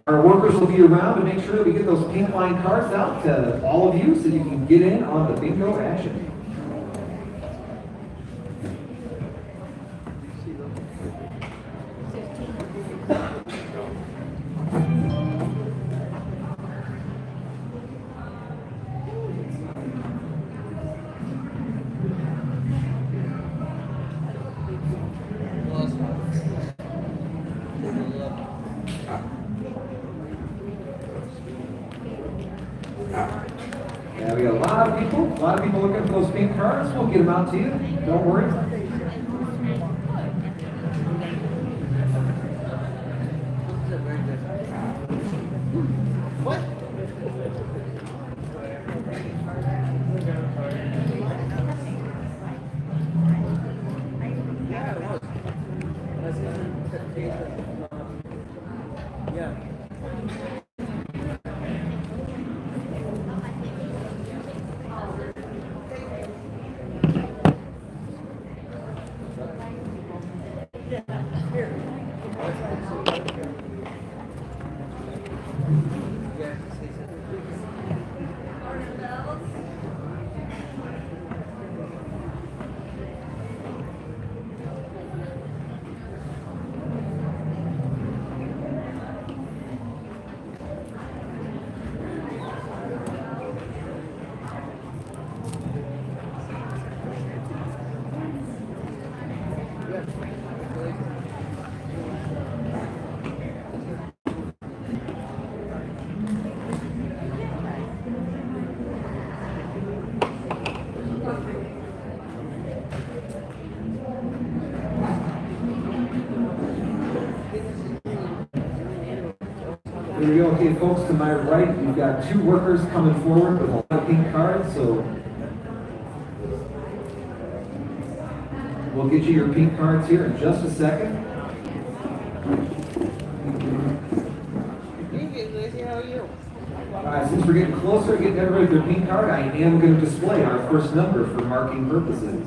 Our workers will be around to make sure that we get those pink line cards out to all of you so you can get in on the bingo action. Yeah, we got a lot of people looking for those pink cards. We'll get them out to you. Don't worry. There we go. Okay, folks, to my right, we've got 2 workers coming forward with a lot of pink cards, so we'll get you your pink cards here in just a second. All right, since we're getting closer, getting everybody their pink card, I am going to display our first number for marking purposes.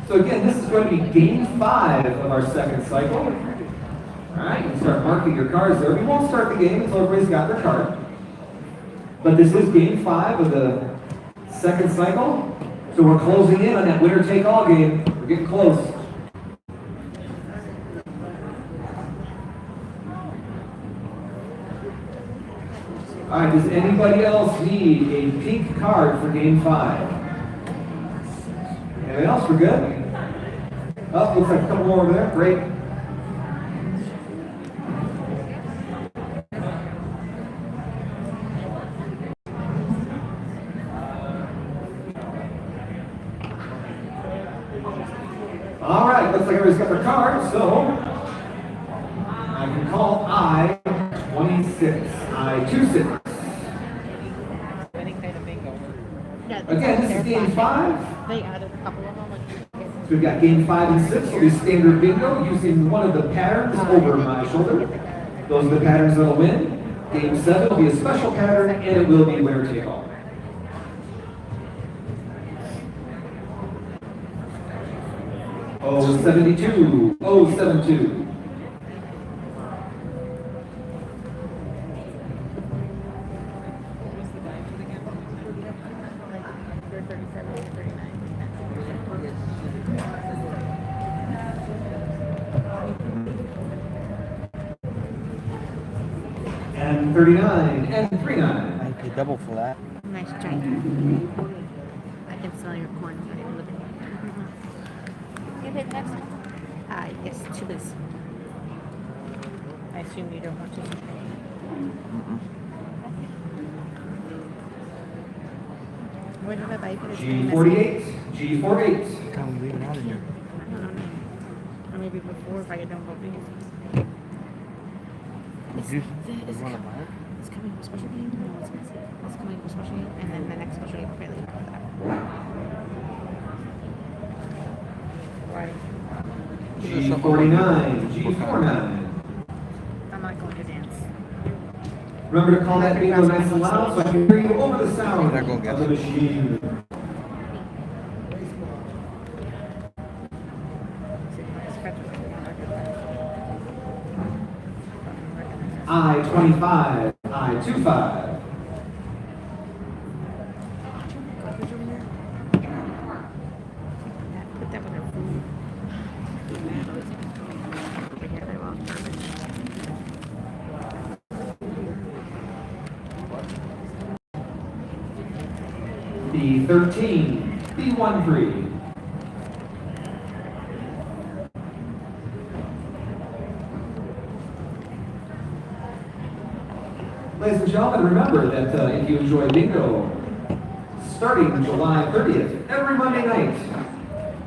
So again, this is going to be game 5 of our second cycle. All right, you can start marking your cards there. We won't start the game until everybody's got their card. But this is game 5 of the second cycle. So we're closing in on that winner-take-all game. We're getting close. All right, does anybody else need a pink card for game 5? Anybody else? We're good? Oh, looks like a couple more over there. Great. All right, looks like everybody's got their cards, so I can call I-26, I-26. Any kind of bingo. Yeah, Again, this is game 5. They added a couple of them. So we've got game 5 and 6 will be standard bingo using one of the patterns over my shoulder. Those are the patterns that'll win. Game 7 will be a special pattern, and it will be winner take all. Oh, 72, oh, 72. And 39, and 39. I pay double for that. Nice try. I can smell your corn. I didn't look at it. You hit next one? Yes, two is. I assume you don't want to. What did I buy for this? G48, G48. Time we leave it out of here. I don't know. Or maybe before if I get done voting. Would you want to buy it? It's coming from special game? No, it's coming from special game, and then the next special game apparently will come back. Why? G49, G49. I'm not going to dance. Remember to call that bingo nice and loud so I can hear you over the sound They're gonna get of the machine. I-25, I-25. Put that with her food. Over here, I lost garbage. B13, B13. Ladies and gentlemen, remember that if you enjoy bingo, starting July 30th, every Monday night,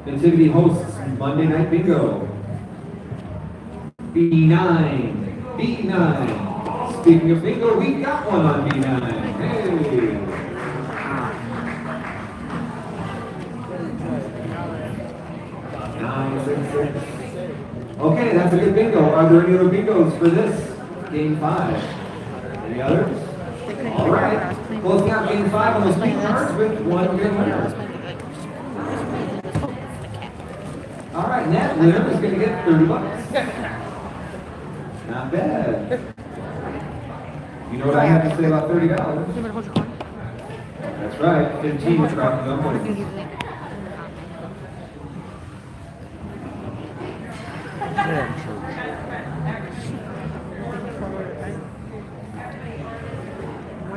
Nativity hosts Monday Night Bingo. B9, B9. Speaking of bingo, we've got one on B9. Hey! Okay, that's a good bingo. Are there any other bingos for this game 5? Any others? All right. Closing out game 5 on those three cards with one good winner. All right, and that winner is going to get $30. Not bad. You know what I have to say about $30? That's right, 15 is dropping the point.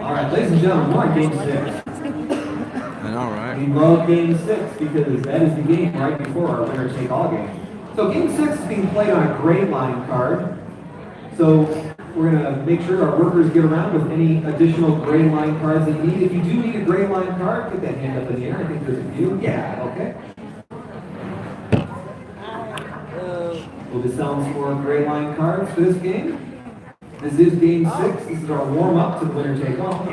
All right, ladies and gentlemen, we're on game 6. I know, right? We love game 6 because that is the game right before our winner take all game. So game 6 is being played on a gray line card. So we're going to make sure our workers get around with any additional gray line cards that you need. If you do need a gray line card, put that hand up in the air. I think there's a few. Yeah, okay. We'll be selling some more gray line cards for this game. This is game 6. This is our warm up to the winner take all.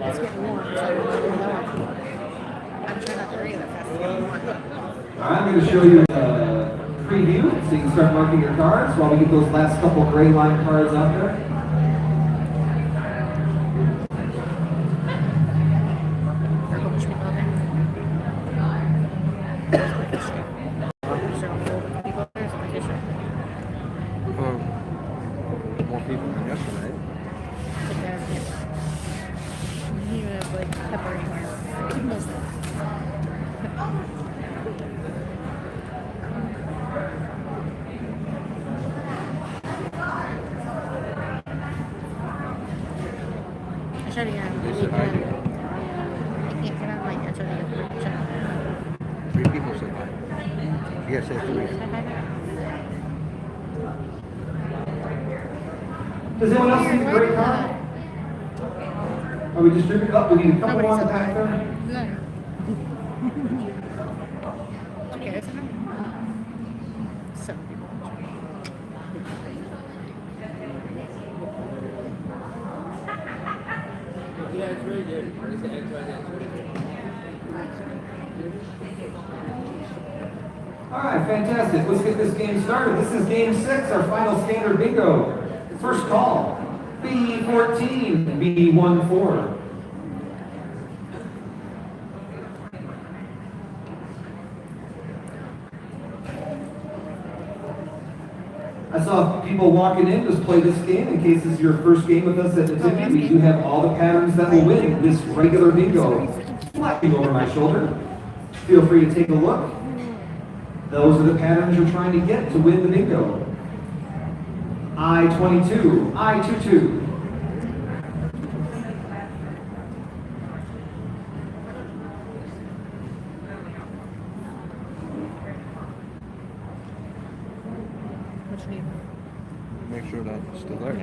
It's getting warm, so I'm trying not to read it fast. It's getting warm. All right, I'm going to show you a preview so you can start marking your cards while we get those last couple gray line cards out there. More people than yesterday. You have like pepper in here. I tried to get on. They said hi. I can't get on. Like I tried to get on. 3 people said hi. You gotta say 3. Does anyone else need a gray card? Are we distributing up? We need a couple Nobody more in said the back that. there. No. Okay, that's enough. 7 people. All right, fantastic. Let's get this game started. This is game 6, our final standard bingo. First call, B14, B14. I saw people walking in. Just play this game in case this is your first game with us at the Tiffany. We do have all the patterns that will win this regular bingo. Flapping over my shoulder. Feel free to take a look. Those are the patterns you're trying to get to win the bingo. I-22, I-22. What you need? Make sure that it's still there.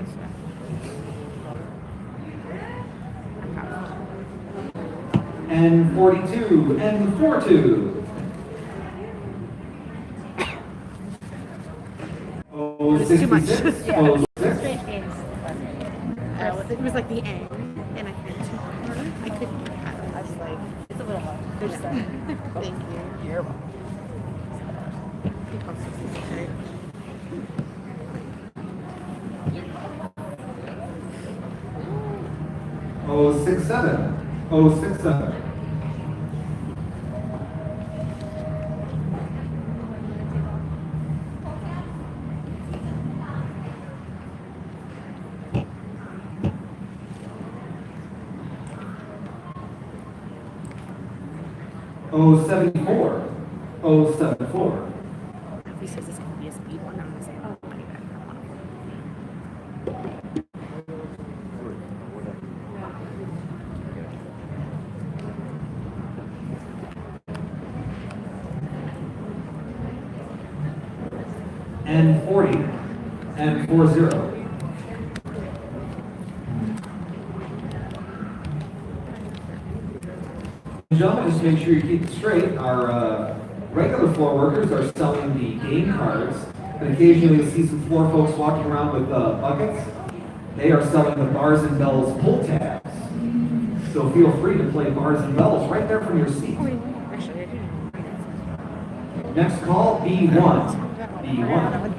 N42, N42. It's too much. 66, Yeah. 06. It was like the end, and I had too hard. I couldn't get it. I was like, it's a little much. There's Thank you. You're welcome. Oh, 67. Oh, 67. Oh, 74. Oh, 74. If he says it's going to be a speed one, I'm going to say, oh, money back. I want N40. N40. Gentlemen, just make sure you keep it straight. Our regular floor workers are selling the game cards, but occasionally you'll see some floor folks walking around with buckets. They are selling the bars and bells pull tabs. So feel free to play bars and bells right there from your seat. Actually, I do. Next call, B1. B1.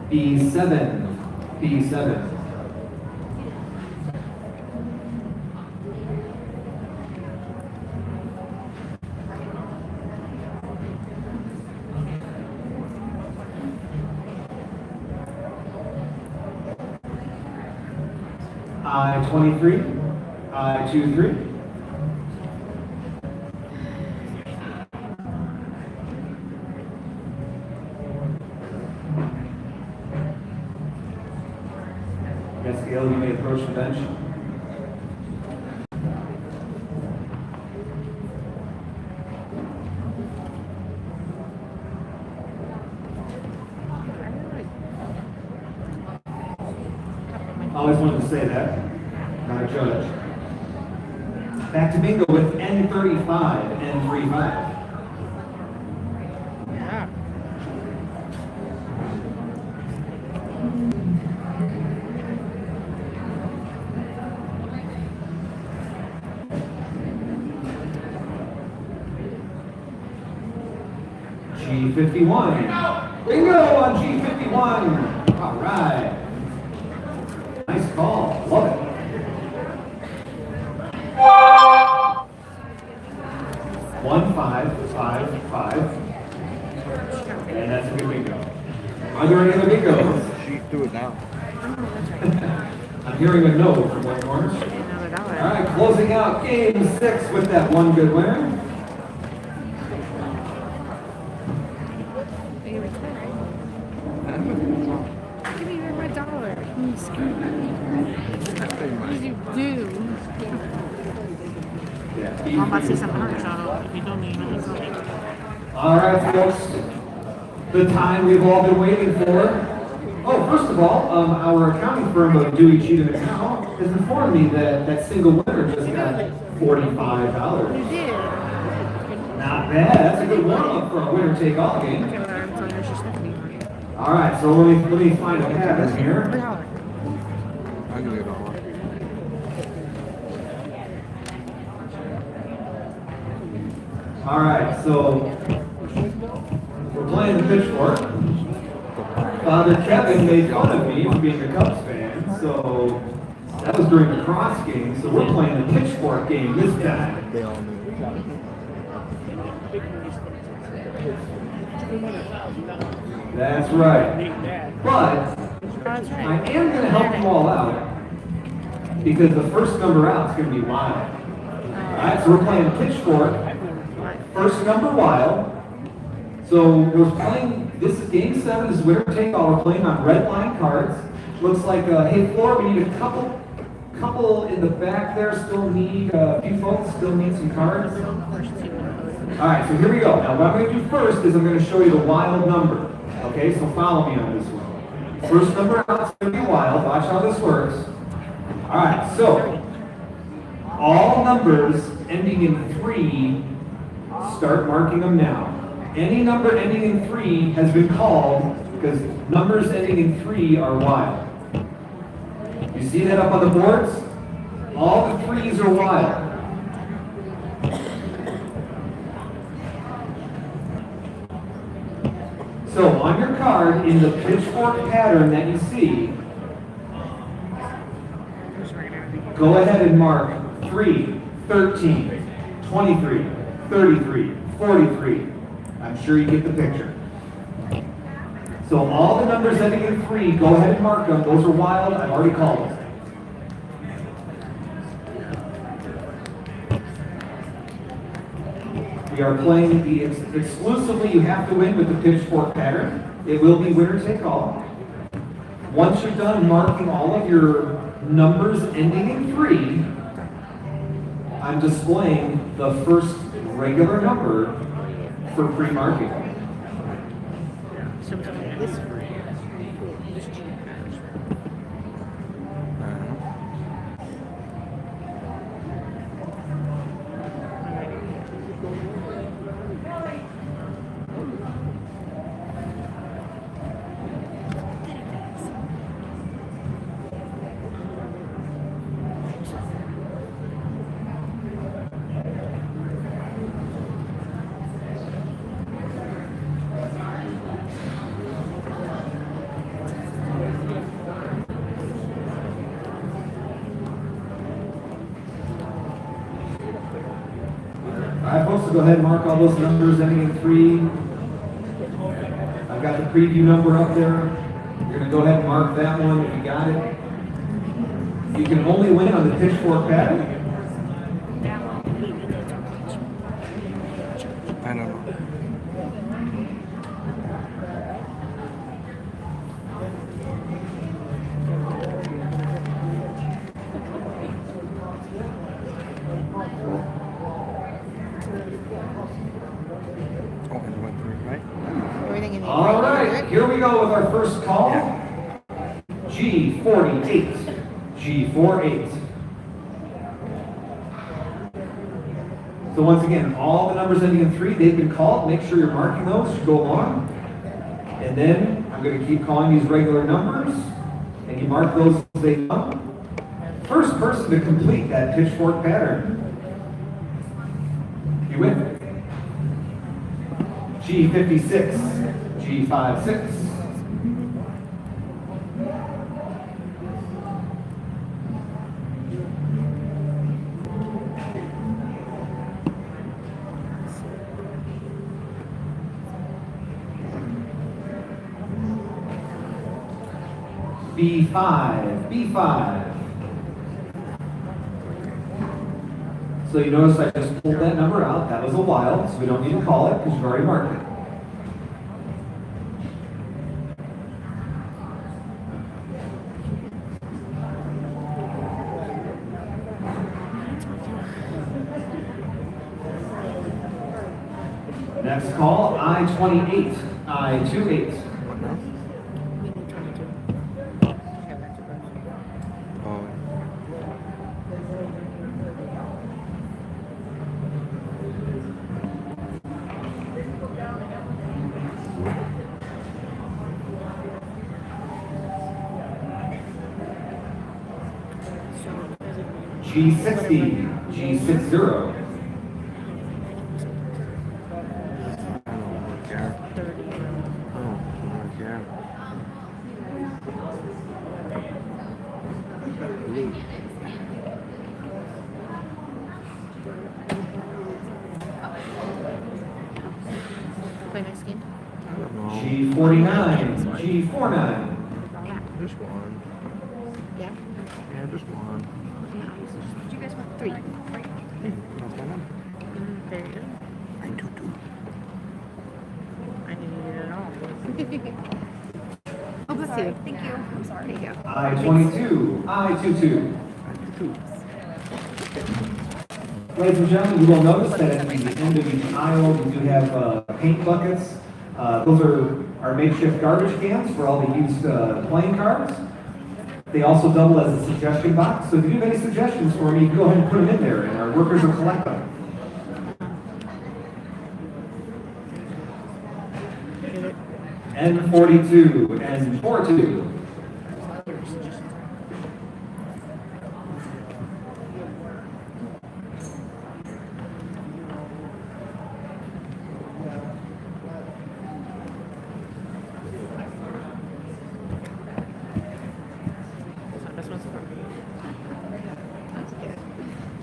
B7. B7. I-23. I-23. Gail, you may approach the bench. I always wanted to say that. Not a judge. Back to bingo with N35, N35. G51. Bingo on G51. All right. Nice call. Love it. One, 5, 5, 5. And that's a good bingo. Are there any other bingos? She threw it down. I'm hearing a no from one corner. All right, closing out game 6 with that one good winner. Give me my dollar. What did you do? I'm about to say something hard, so if you don't need it, it's okay. All right, folks. The time we've all been waiting for. Oh, first of all, our accounting firm of Dewey Cheatham and Howe has informed me that that single winner just got $45. You did. Not bad. That's a good warm-up for a winner-take-all game. Okay, but I'm telling you, she's Stephanie. All right, so let me find a pattern here. I can get it all. All right, so we're playing the pitchfork. Father Kevin made fun of me for being a Cubs fan, so that was during the cross game. So we're playing the pitchfork game this time. They all knew. That's right. But I am going to help you all out because the first number out is going to be wild. All right, so we're playing pitchfork. First number wild. So we're playing, this is game 7, this is winner take all. We're playing on red line cards. Looks like, hey Floor, we need a couple in the back there still need, a few folks still need some cards. All right, so here we go. Now what I'm going to do first is I'm going to show you the wild number. Okay, so follow me on this one. First number out is going to be wild. Watch how this works. All right, so all numbers ending in 3, start marking them now. Any number ending in 3 has been called because numbers ending in 3 are wild. You see that up on the boards? All the 3s are wild. So on your card, in the pitchfork pattern that you see, go ahead and mark 3, 13, 23, 33, 43. I'm sure you get the picture. So all the numbers ending in 3, go ahead and mark them. Those are wild. I've already called them. We are playing the exclusively you have to win with the pitchfork pattern. It will be winner take all. Once you're done marking all of your numbers ending in 3, I'm displaying the first regular number for pre-marking. All right, folks, so go ahead and mark all those numbers ending in 3. I've got the preview number up there. You're going to go ahead and mark that one if you got it. You can only win on the pitchfork pattern. I don't know. Oh, and went through, right? Everything in the All right, here we go with our first call. G48. G48. So once again, all the numbers ending in 3, they've been called. Make sure you're marking those as you go along. And then I'm going to keep calling these regular numbers. And you mark those as they come. First person to complete that pitchfork pattern, you win. G56, G56. B5, B5. So you notice I just pulled that number out. That was a wild, so we don't need to call it because you've already marked it. Next call, I-28, I-28. G60, G60. I don't really care. 30. I don't really care. Play next game. I don't know. G49, G49. Just one. Yeah. Yeah, just one. Do you guys want 3? That's my number. There you go. 922. I didn't need it at all. Oh, bless you. Thank you. I'm sorry. There you go. I-22, I-22. 922. Ladies and gentlemen, you will notice that at the end of each aisle, we do have paint buckets. Those are our makeshift garbage cans for all the used playing cards. They also double as a suggestion box. So if you have any suggestions for me, go ahead and put them in there, and our workers will collect them. N42, N42.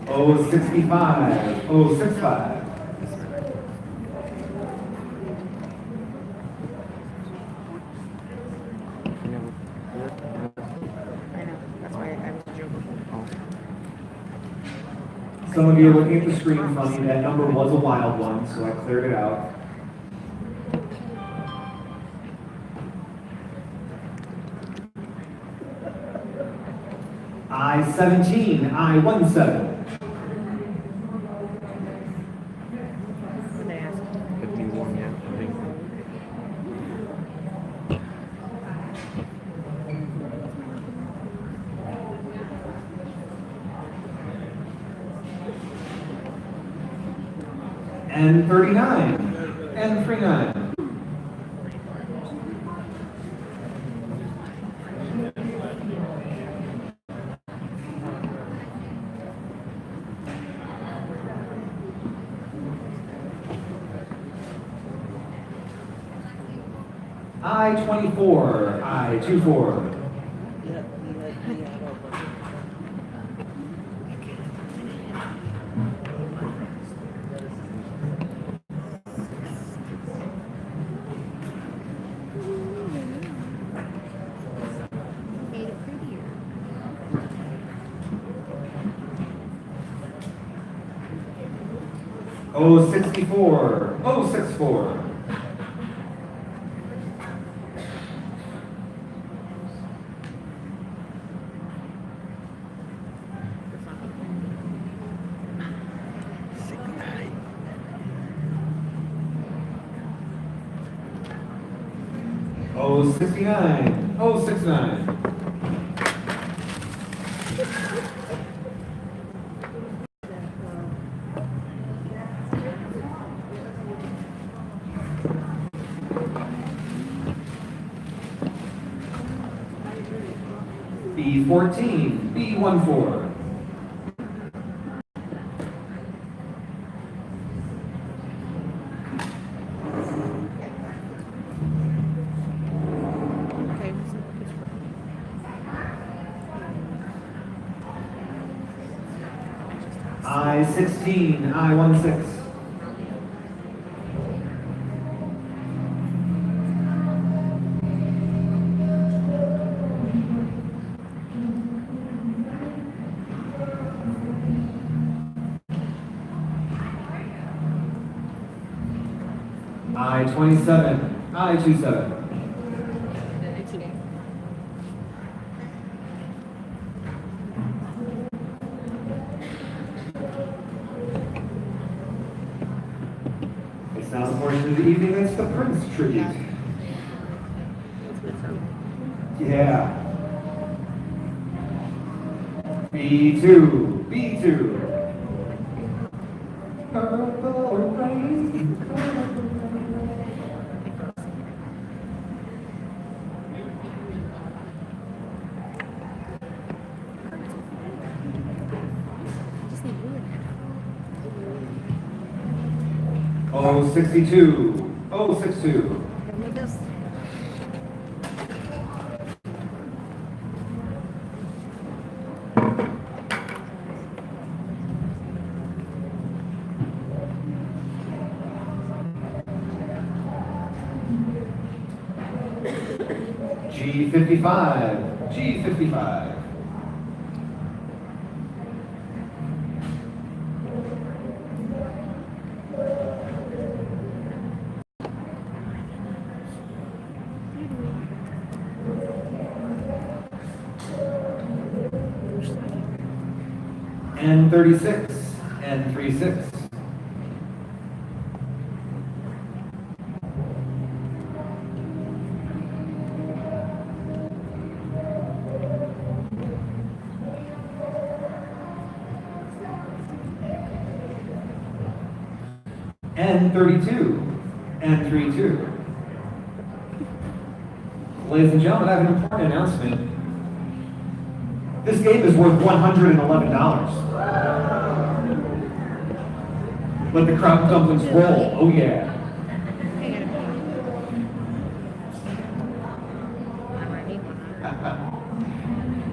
O65, O65. I know. That's why I was joking. Some of you are looking at the screen funny. That number was a wild one, so I cleared it out. I-17, I-17. What they ask? 51, yeah, I think. N39, N39. I-24, I-24. Made it prettier. O64, O64. O69, O69. B14, B14. Okay. I-16, I-16. I-27, I-27. It's now the portion of the evening that's the Prince tribute. Yeah. B2, B2. Purple rain. 062. 062. G55. G55. N36. N36. N32. N32. Ladies and gentlemen, I have an important announcement. This game is worth $111. Let the crowd dumplings roll. Oh yeah.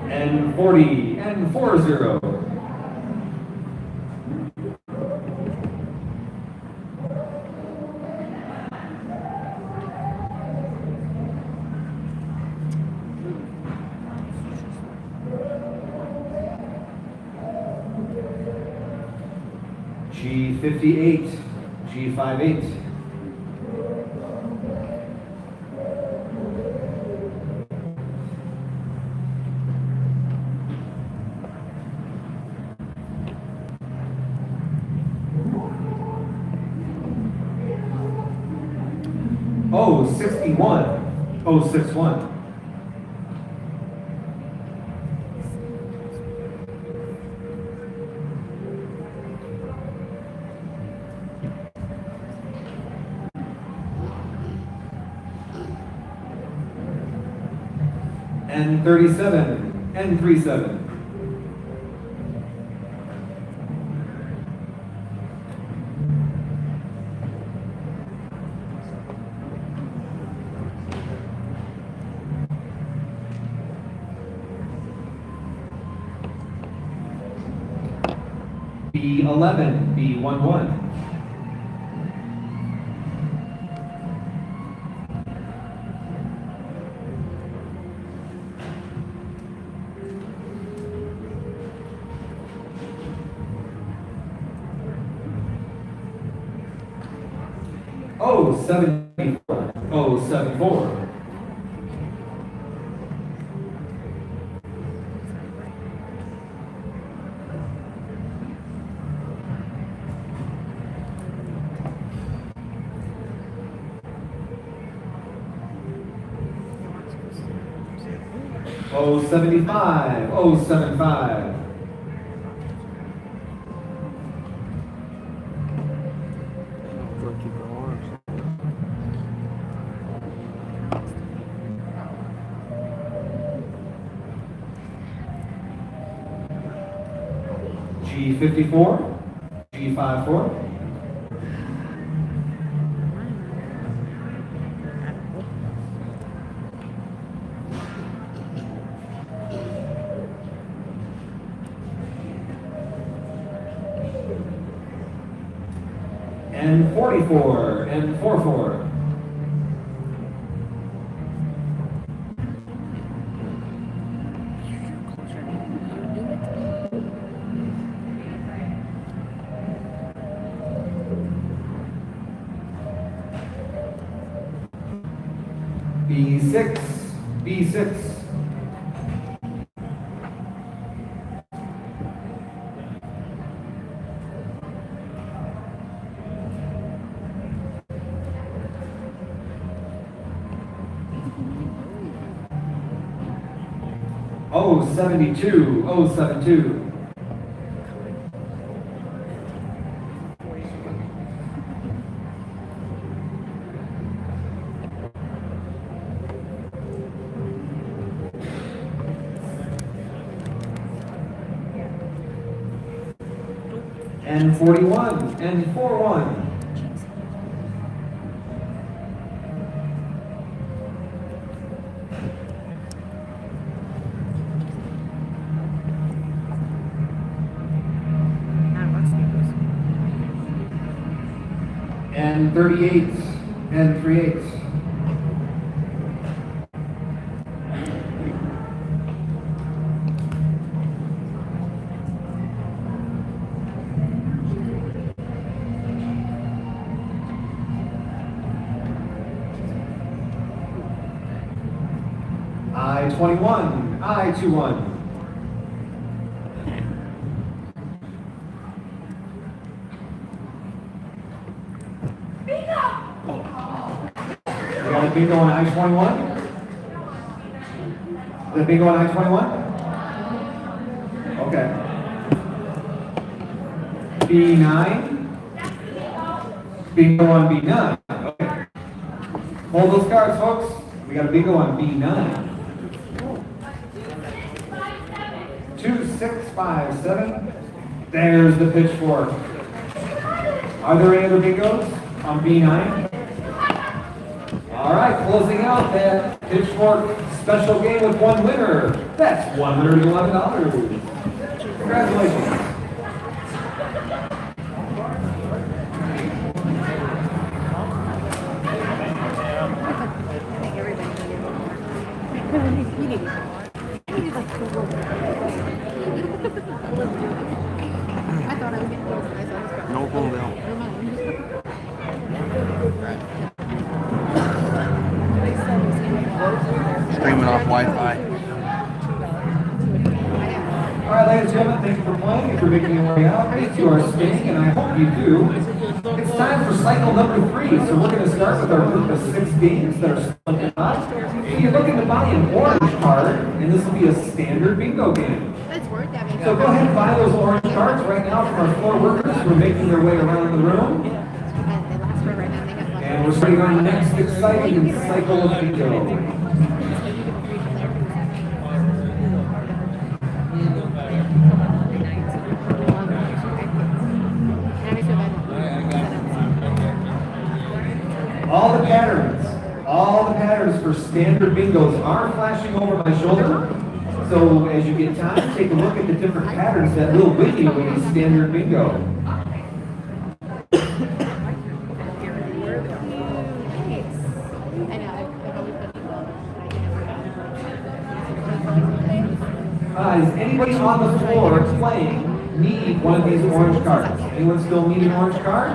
N40. N40. G58, G58. Oh, 61, 061. N37, N37. B11, B11. Oh, 74. Oh, 74. Oh, 75. Oh, 75. G54, G54. N44, N44. B6, B6. Oh, 72, oh, 72. N41, N41. and 38 and 3/8. I-21, I-21. We got a bingo on I-21? The bingo on I-21? Okay. B9? Bingo on B9. Okay. Hold those cards, folks. We got a bingo on B9. 2, 6, 5, 7. There's the pitchfork. Are there any other bingos on B9? All right, closing out that pitchfork special game with one winner. That's $111. Congratulations. No phone bill. Streaming off Wi-Fi. All right, ladies and gentlemen, thank you for playing. If you're making your way out, if you are staying, and I hope you do, it's time for cycle number 3. So we're going to start with our group of 6 games that are split up. If you're looking to buy an orange card, and this will be a standard bingo game. So go ahead and buy those orange cards right now from our floor workers who are making their way around the room. And we're starting our next exciting cycle of bingo. All the patterns for standard bingos are flashing over my shoulder. So as you get time, take a look at the different patterns that will win you in a standard bingo. Is anybody on the floor playing need one of these orange cards? Anyone still need an orange card?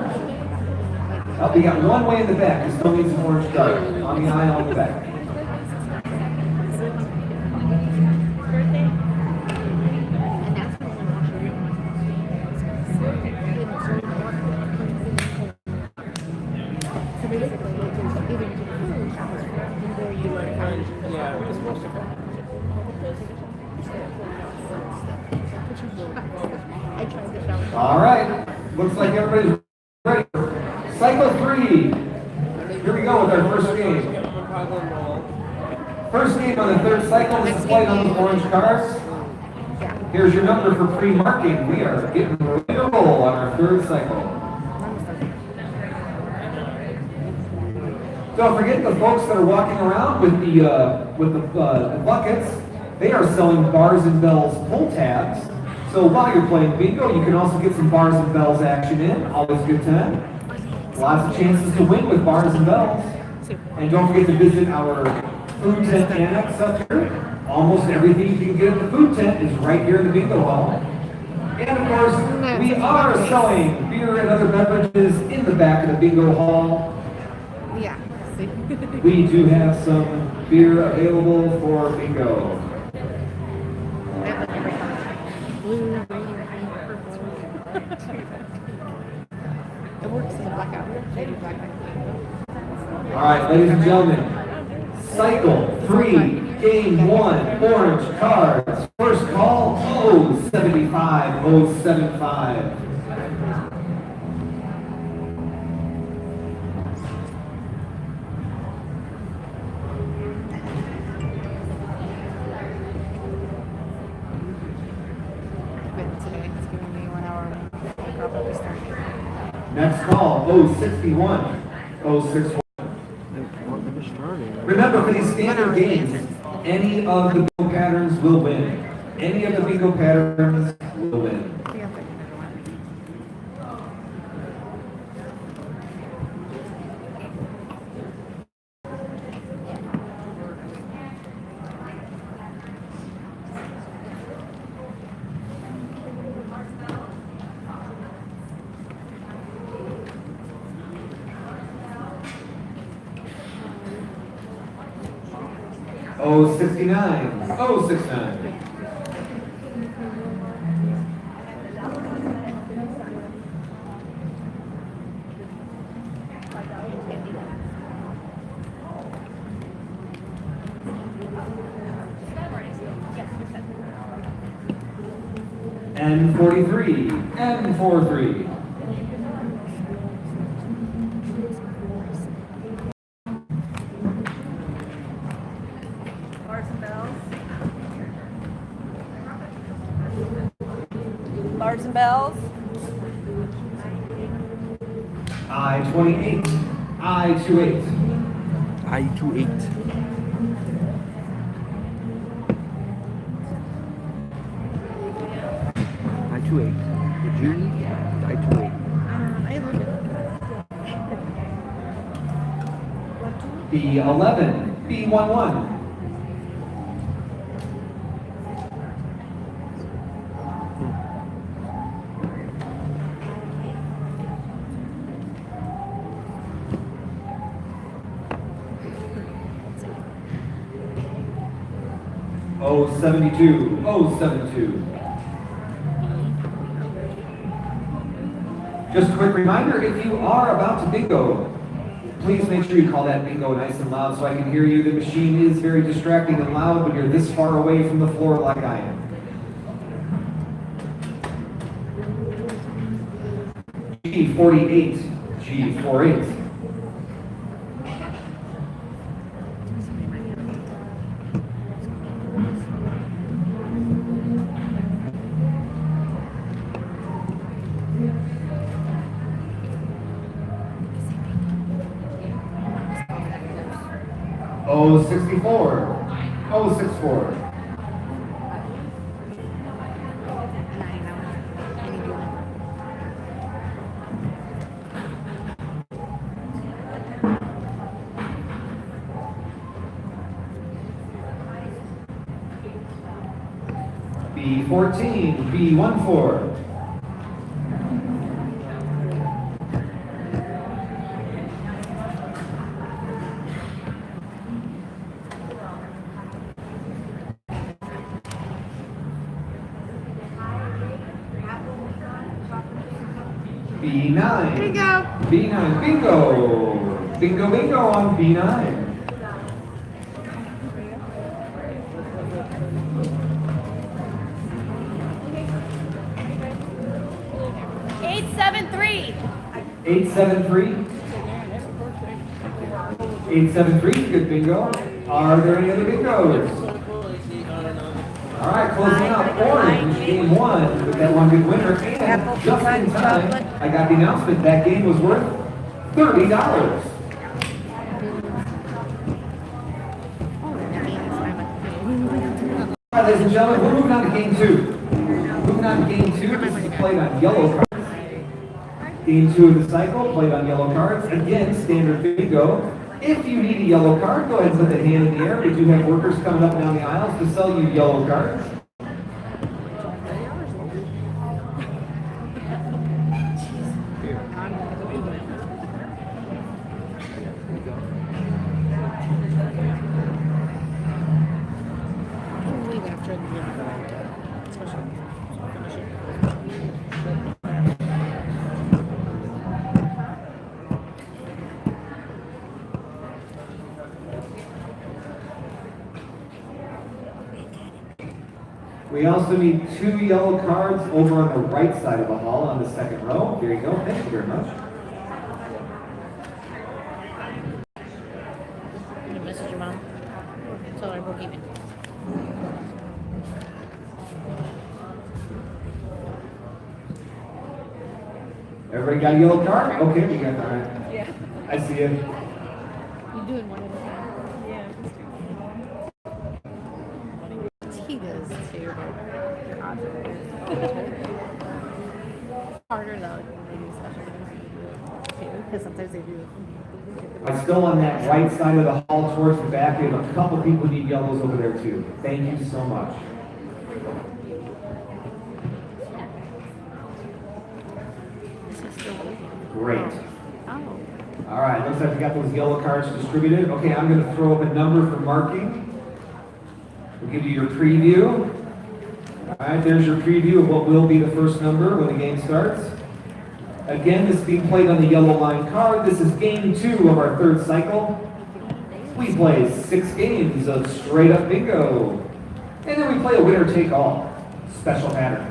Oh, we got one way in the back who still needs an orange card on the aisle in the back. All right, looks like everybody's ready. Cycle 3. Here we go with our first game. First game on the third cycle is displayed on the orange cards. Here's your number for pre-marking. We are getting ready to roll on our third cycle. Don't forget the folks that are walking around with the buckets. They are selling Bars and Bells pull tabs. So while you're playing bingo, you can also get some Bars and Bells action in. Always a good time. Lots of chances to win with Bars and Bells. And don't forget to visit our food tent annex up here. Almost everything you can get at the food tent is right here in the bingo hall. And of course, we are selling beer and other beverages in the back of the bingo hall. Yeah. We do have some beer available for bingo. Blue, green, purple. It works in the blackout. They do blackout. All right, ladies and gentlemen, cycle 3, game 1, orange cards. First call, 075, 075. Next call, 061, 061. Remember, for these standard games, any of the bingo patterns will win. Any of the bingo patterns will win. 069, 069. N43, N43. Bars and bells. I-28, I-28. I-28. I-28. The G, I-28. I look B11, B11. Oh, 72, oh, 72. Just a quick reminder, if you are about to bingo, please make sure you call that bingo nice and loud so I can hear you. The machine is very distracting and loud when you're this far away from the floor like I am. G48, G48. Oh, 64. Oh, 64. B14, B14. B9. Bingo. B9. Bingo. Bingo, bingo on B9. Eight, seven, three. 873. 873. Good bingo. Are there any other bingos? All right, closing out Orange, game one, with that one good winner, and just in time, I got the announcement that game was worth $30. All right, ladies and gentlemen, we're moving on to game two. Moving on to game two, this is played on yellow cards. Game two of the cycle, played on yellow cards. Again, standard bingo. If you need a yellow card, go ahead and put the hand in the air. We do have workers coming up and down the aisles to sell you yellow cards. We also need 2 yellow cards over on the right side of the hall on the second row. There you go. Thank you very much. I'm gonna message your mom. Tell her we're even. Everybody got a yellow card? Okay, we got that. Yeah. I see it. You doing one at a time? He does too, but your odds are harder though. They do special things too, because sometimes they do. I'm still on that right side of the hall towards the back. We have a couple people who need yellows over there too. Thank you so much. This is still waiting. Great. Oh. All right, looks like we got those yellow cards distributed. Okay, I'm going to throw up a number for marking. We'll give you your preview. All right, there's your preview of what will be the first number when the game starts. Again, this is being played on the yellow line card. This is game 2 of our 3rd cycle. We play 6 games of straight up bingo. And then we play a winner take all special pattern.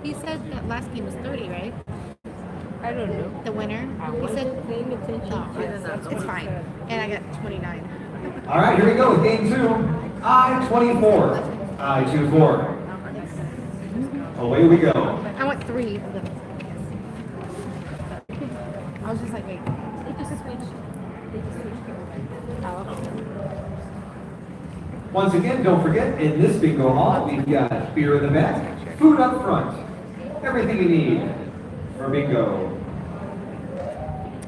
He said that last game was 30, right? I don't know. The winner? He said, Paying attention. no, it's fine. And I got 29. All right, here we go with game 2. I-24. I-24. Away we go. I want 3 of them. I was just like, wait. They just switched. Oh. Once again, don't forget, in this bingo hall, we've got beer in the back, food up front, everything you need for bingo.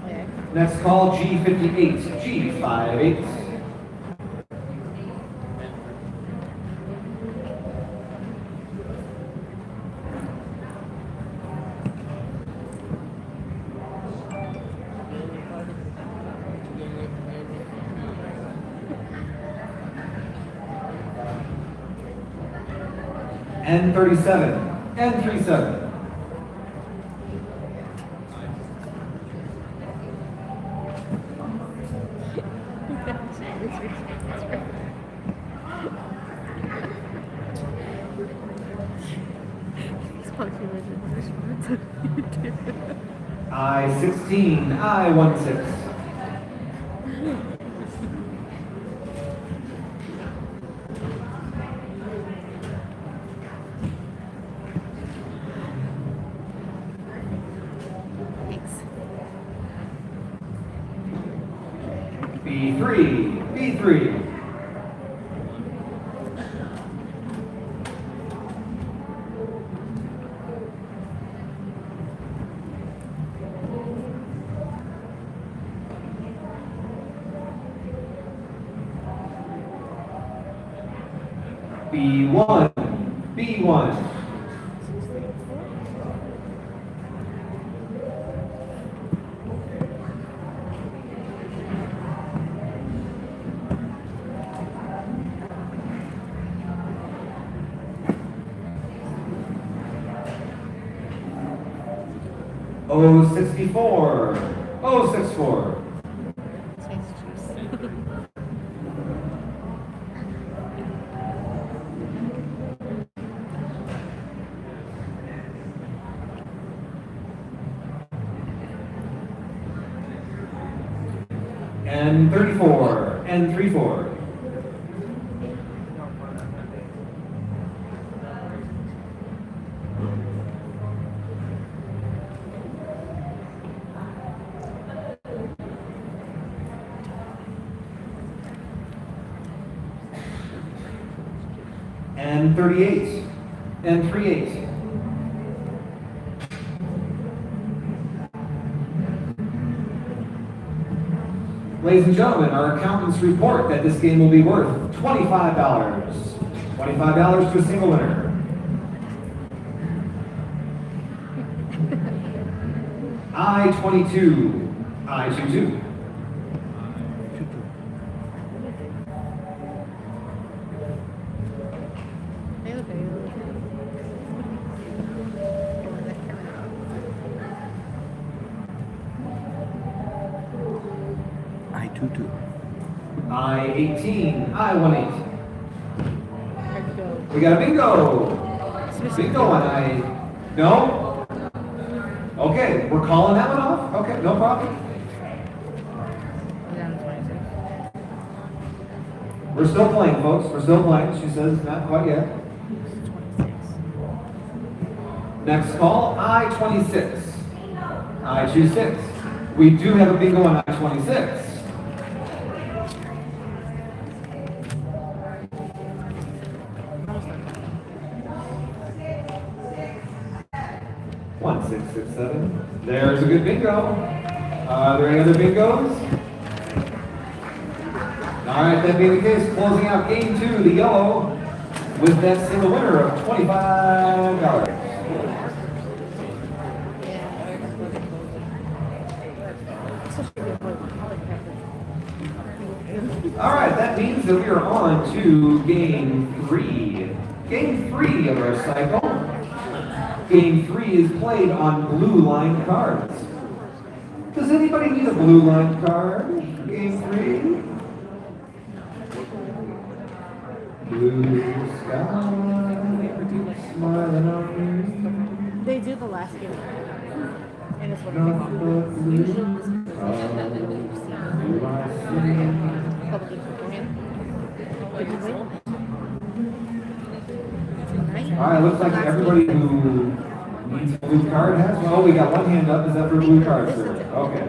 Okay. Next call, G58, G58. N37, N37. I-16, I-16. Thanks. B3, B3. B1, B1. O64, O64. N34, N34. N38, N38. Ladies and gentlemen, our accountants report that this game will be worth $25. $25 to a single winner. I-22, I-22. I-22. I-18, I-18. We got a bingo. Bingo on I. No? Okay, we're calling that one off? Okay, no problem. We're still playing, folks. We're still playing. She says not quite yet. Next call, I-26. I-26. We do have a bingo on I-26. One, 6, 6, 7. There's a good bingo. Are there any other bingos? All right, that being the case, closing out game 2, the yellow with that single winner of $25. All right, that means that we are on to game 3. Game 3 of our cycle. Game 3 is played on blue line cards. Does anybody need a blue line card? Game 3? Blue sky, smiling on me. They do the last game. And it's what Not but blue. usually this is public beforehand. Did you win? Tonight? All right, looks like everybody who needs a blue card has one. Oh, we got one hand up. Is that for blue cards? Okay.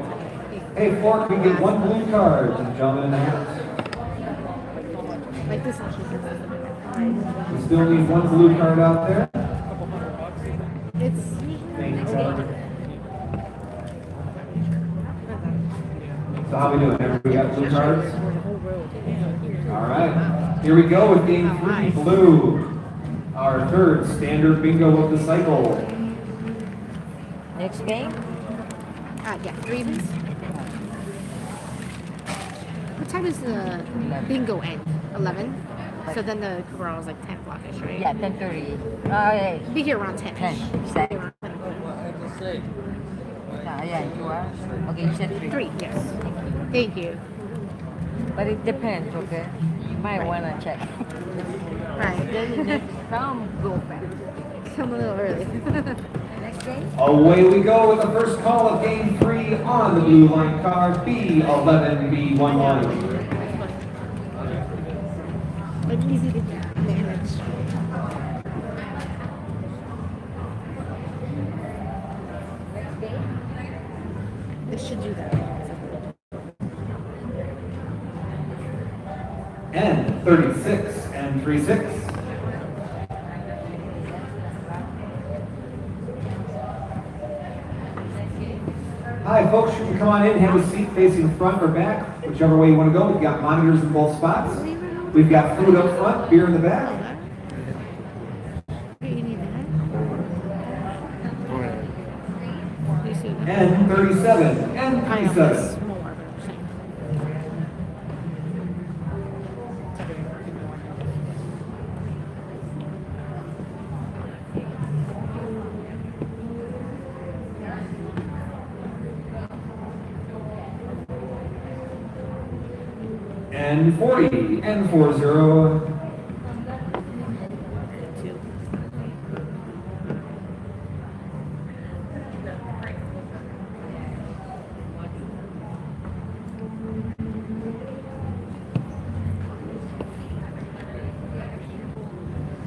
Hey, Fork, we get one blue card to the gentleman in the hat. Like this one, she says. We still need one blue card out there. It's Thank you. So how we doing? Everybody got blue cards? All right. Here we go with game 3, blue. Our third standard bingo of the cycle. Next game? yeah, 3 evens. What time is the bingo end? 11? So then the corral is like 10 o'clock-ish, right? Yeah, 10:30. Yeah. Be here around 10. 10, exactly. Yeah, you are? Okay, you said 3. 3, yes. Thank you. But it depends, okay? You might want to check. Right, then Come, go back. come a little early. Next game? Away we go with the first call of game 3 on the blue line card, B11B11. Like easy to manage. This should do that. N36 and 36. Hi folks, you can come on in, have a seat facing front or back, whichever way you want to go. We've got monitors in both spots. We've got food up front, beer in the back. Hey, you need that? You see that? N37, I know, it's N37. smaller, but I'm saying. N40, N40.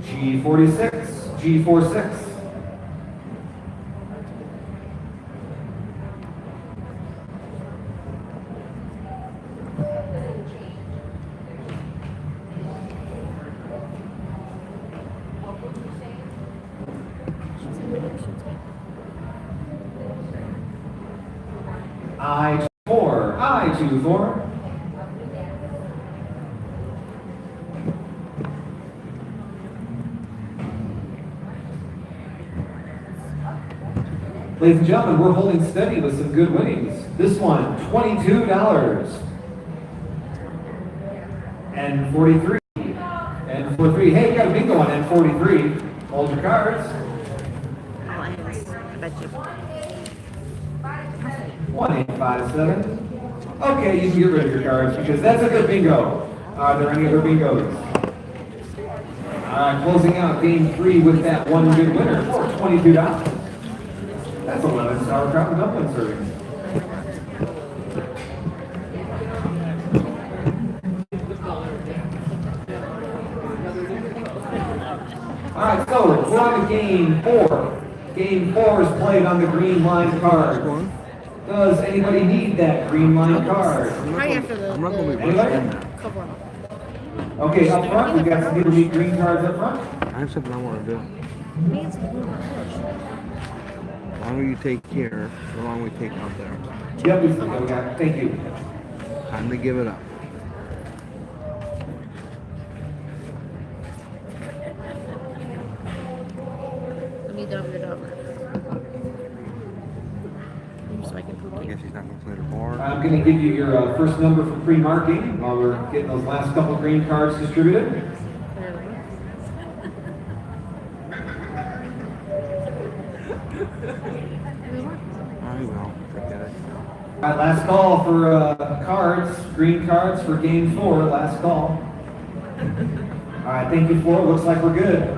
G46, G46. I24, I24. Ladies and gentlemen, we're holding steady with some good winnings. This one, $22. And 43. And 43. Hey, you got a bingo on N43. Hold your cards. All ends. I bet you. 1857. Okay, you can get rid of your cards because that's a good bingo. Are there any other bingos? All right, closing out game 3 with that one good winner for $22. That's 11 sauerkraut and dumpling servings. All right, so we're on to game 4. Game 4 is played on the green line card. Does anybody need that green line card? Right after the I'm not going to be Anybody? busting. cover up. Okay, up front, we got some people who need green cards up front. I have something I want to do. Means blue line. The longer you take here, the longer we take out there. Yep, we got, thank you. Time to give it up. going to give you your first number for pre-marking while we're getting those last couple green cards distributed. I will. Forget it. All right, last call for cards, green cards for game 4, last call. All right, thank you, Floor. Looks like we're good.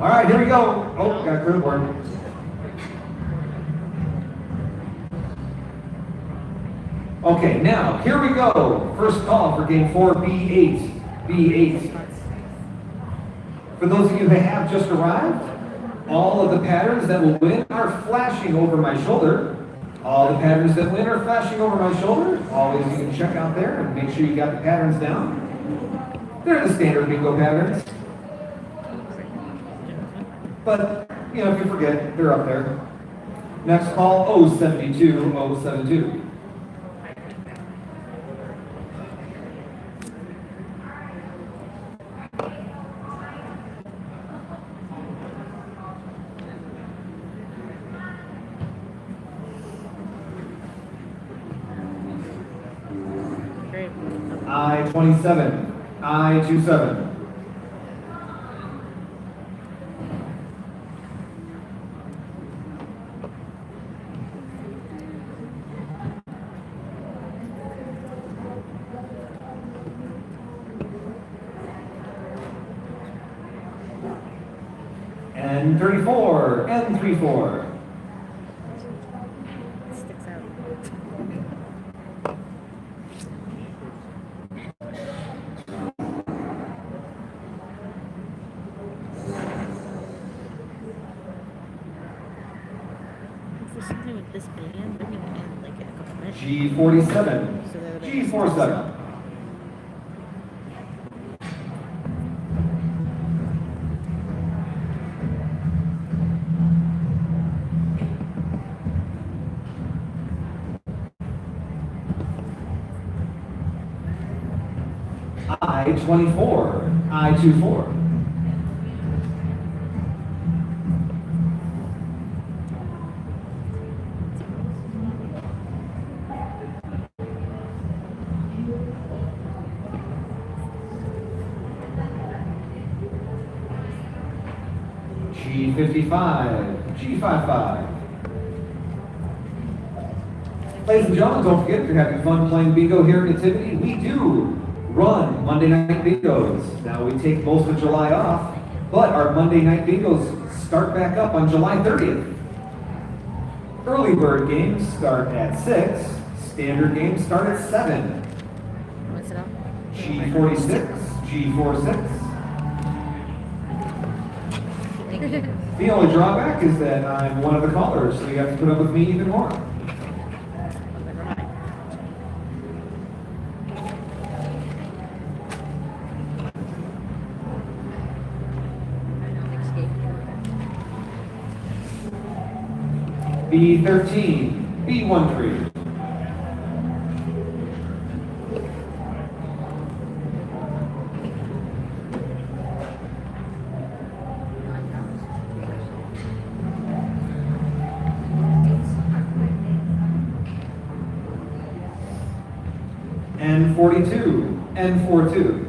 All right, here we go. Oh, got clear board. Okay, now, here we go. First call for game 4, B8. B8. For those of you who have just arrived, all of the patterns that will win are flashing over my shoulder. All the patterns that win are flashing over my shoulder. Always you can check out there and make sure you got the patterns down. They're the standard bingo patterns. But, you know, if you forget, they're up there. Next call, 072, 072. I-27, I-27. N34, N34. Sticks out. For something with this band, I mean, in like a couple minutes. G47, G47. I-24, I-24. G55, G55. Ladies and gentlemen, don't forget if you're having fun playing bingo here at Nativity, we do run Monday night bingos. Now we take most of July off, but our Monday night bingos start back up on July 30th. Early bird games start at 6, standard games start at 7. What's it up? G46, G46. The only drawback is that I'm one of the callers, so you have to put up with me even more. Never mind. B13, B13. N42, N42.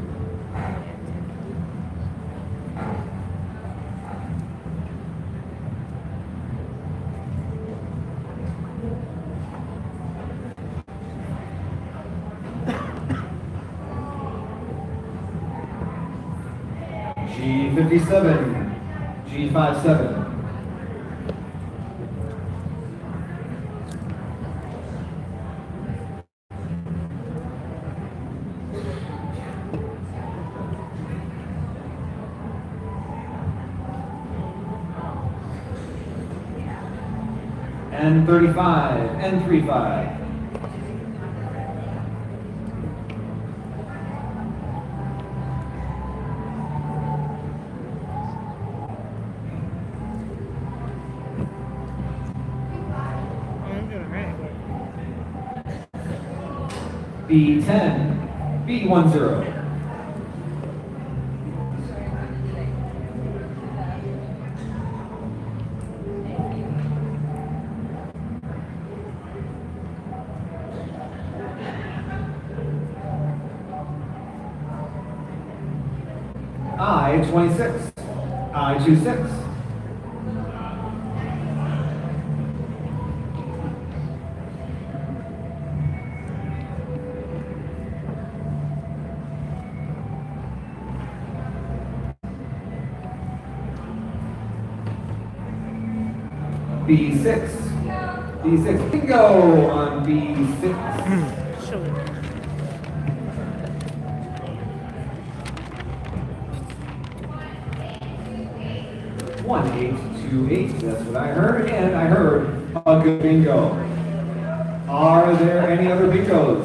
G57, G57. N35, N35. I'm doing alright. B10, B10. I-26. I-26. B6. B6. Bingo on B6. Sure. One, 828. That's what I heard, and I heard a good bingo. Are there any other bingos?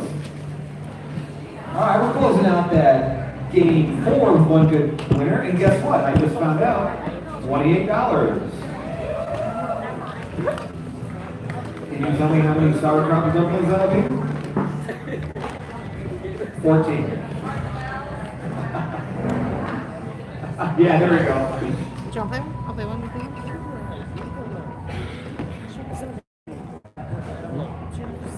All right, we're closing out that game 4 with one good winner, and guess what? I just found out $28. Can you tell me how many sauerkraut and dumplings that'll be? 14. Yeah, there we go. Do you want to play one? I'll play one with you.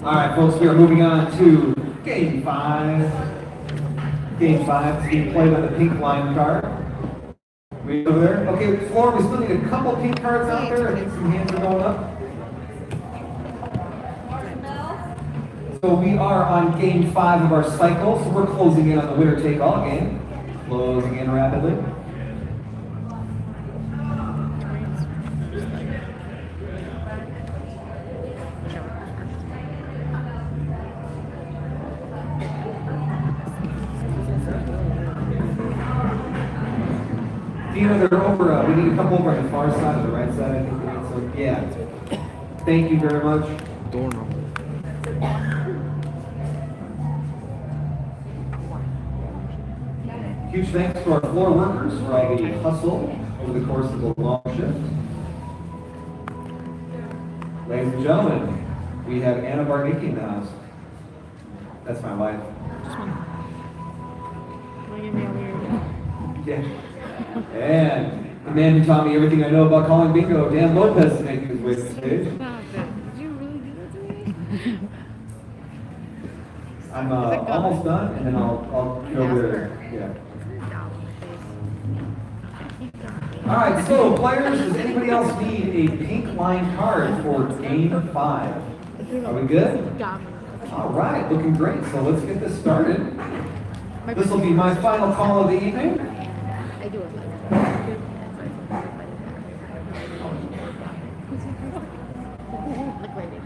All right, folks, we are moving on to game 5. Game 5 is being played on the pink line card. We over there? Okay, floor, we still need a couple pink cards out there. I think some hands are going up. So we are on game 5 of our cycle, so we're closing in on the winner-take-all game. Closing in rapidly. Dina, they're over, we need a couple over on the far side or the right side, I think we need some. Yeah. Thank you very much. Door number. Huge thanks to our floor workers for all the hustle over the course of the long shift. Ladies and gentlemen, we have Anna Barnicki in the house. That's my wife. Yeah. And the man who taught me everything I know about calling bingo, Dan Lopez, is making his way to the stage. Did you really do that to me? I'm almost done, and then I'll get over there. Yeah. All right, so players, does anybody else need a pink line card for game 5? Are we good? All right, looking great. So let's get this started. This will be my final call of the evening. I do it. Look right at it.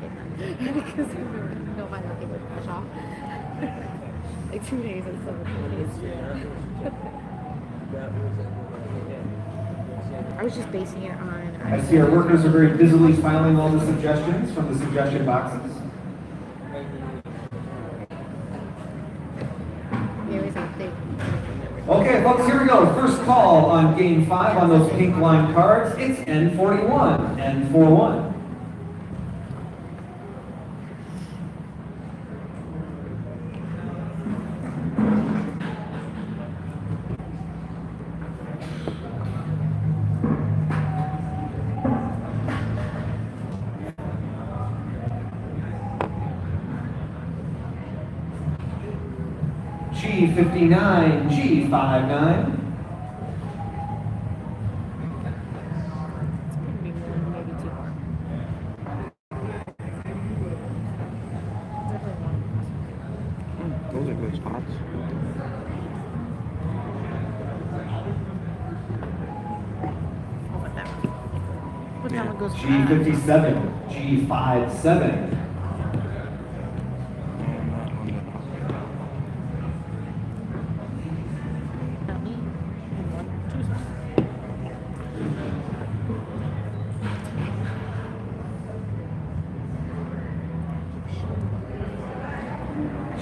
Because no, my lucky would push off. Like 2 days and 7 days. I was just basing it on. I see our workers are very busily filing all the suggestions from the suggestion boxes. Okay, folks, here we go. First call on game 5 on those pink line cards. It's N41, N41. G59, G59. Those are good spots. What time it goes? G57, G57.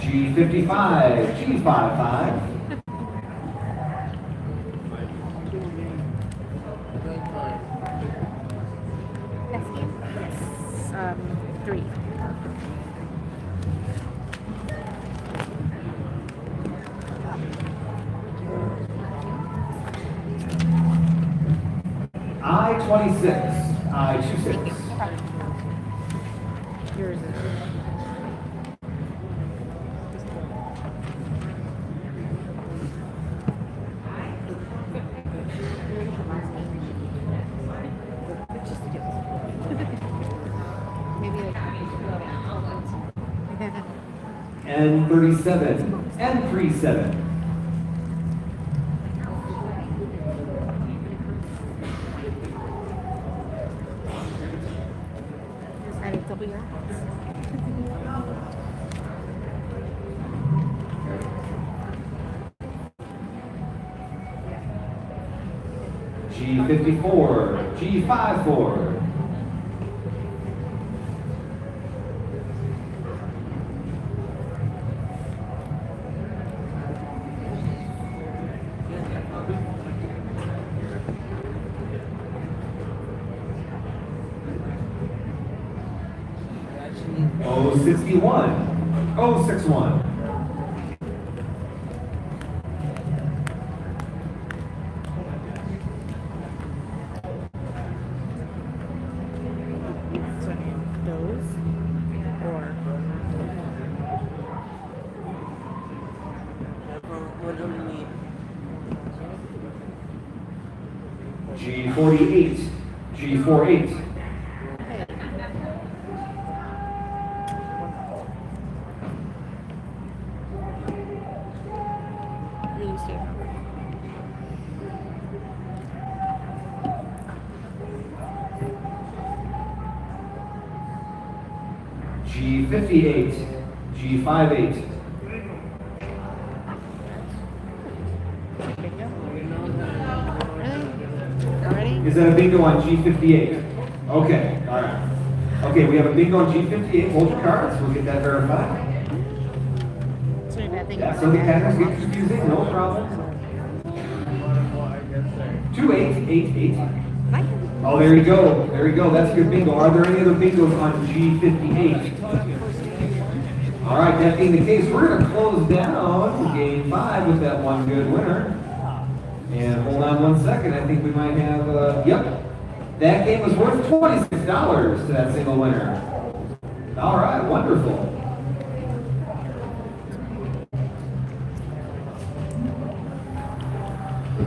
G55, G55. Next game? Yes. 3. I-26, I-26. Yours is. N37, N37. Ready, W. G54, G54. O61, O61. Those or G48, G48. these two. G58, G58. Already? Is that a bingo on G58? Okay, all right. Okay, we have a bingo on G58. Hold your cards. We'll get that verified. Sorry, bad thing. Yeah, some of the patterns get confusing. No problem. 2888. Oh, there you go. There you go. That's your bingo. Are there any other bingos on G58? All right, that being the case, we're going to close down game 5 with that one good winner. And hold on 1 second. I think we might have, yep. That game was worth $26 to that single winner. All right, wonderful.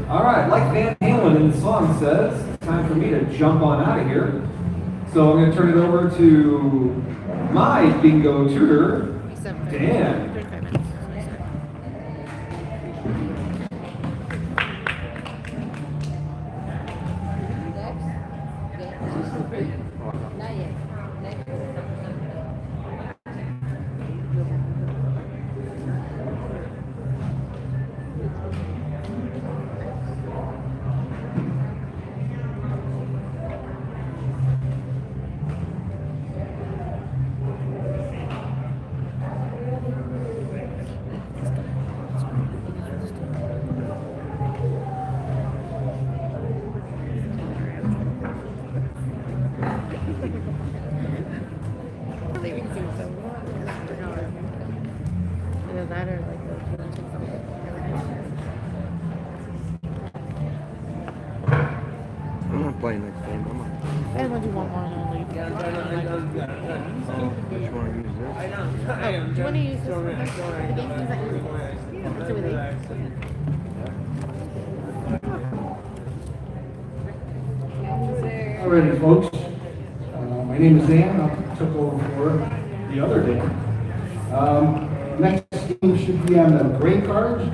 All right, like Van Halen in the song says, it's time for me to jump on out of here. So I'm going to turn it over to my bingo tutor, Dan. 35 minutes. Leaving soon, so either that or like I'm not playing next game. I'm not. I'm gonna do one more and then leave. Which one use this? Oh, do you want to use this one? The game is not using it. Let's do it. Alrighty, folks. My name is Dan. I took over for the other day. Next game should be on the gray cards.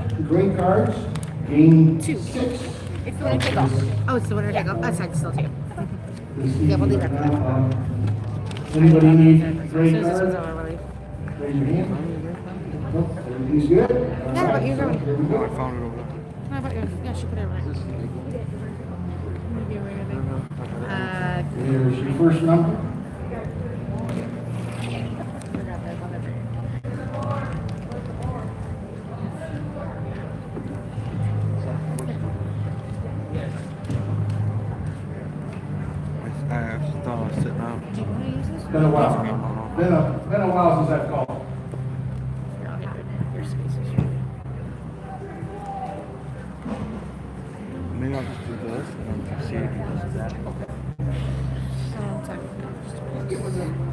Game 6. It's the winner take off. Oh, it's the winner take off. That's fine, still two. This Yeah, we'll leave that. Anybody need As gray soon as this one's cards? over, we'll leave. Raise your hand. Nope, everything's good? Yeah, how about yours, Alright, Robin? here we Oh, I go. found it over there. How about yours? Yeah, she put it over there. Maybe over here, maybe. Here's your first number. Forgot that one over here. I actually thought I was sitting out. Do you want to use this? Been a while. Been a while since I've called. Here, I'll have it. Your spaces. Maybe I'll just do this and then see if he does that. Time.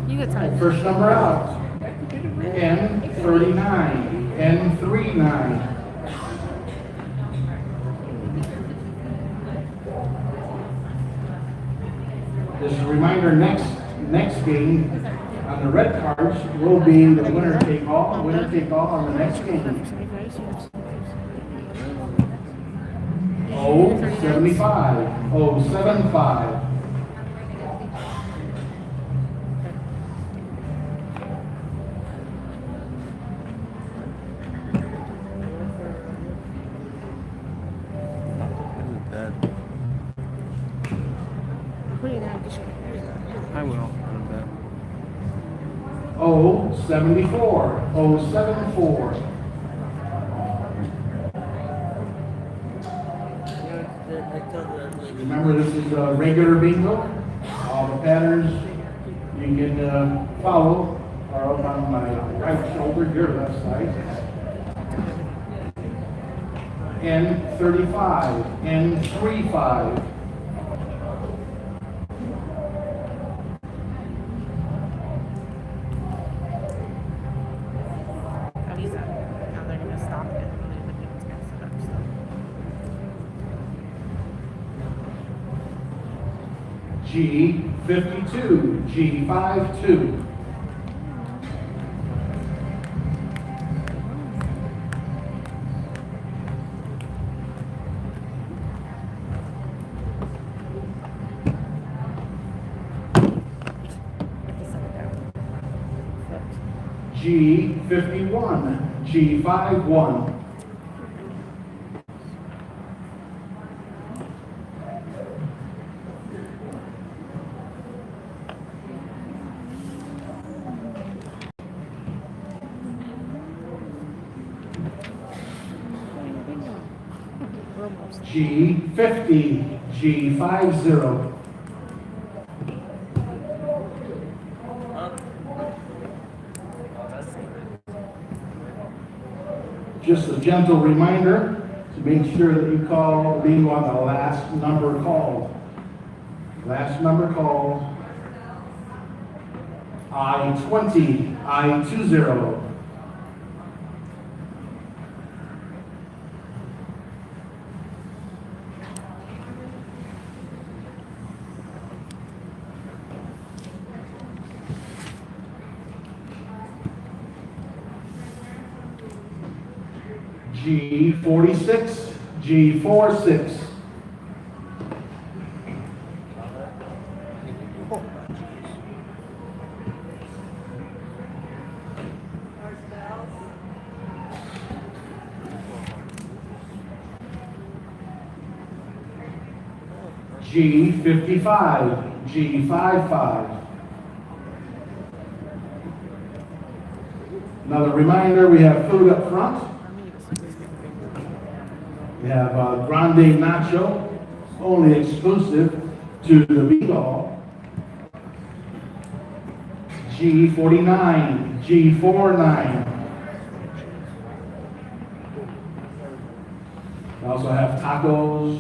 You got time. First number out. N39. N39. Just a reminder, next game on On the red cards will be the winner take all on the next game. 075, 075. I will. 074, 074. Remember, this is a regular bingo. All the patterns you can follow are up on my right shoulder, your left side. N35, N35. At least now they're gonna stop it. It's gonna set up, so. G52, G52. G51, G51. G50, G50. Just a gentle reminder to make sure that you call bingo on the last number called. Last number called. I-20, I-20. G46, G46. G55, G55. Another reminder, we have food up front. We have Grande Nacho, only exclusive to the bingo. G49, G49. We also have tacos,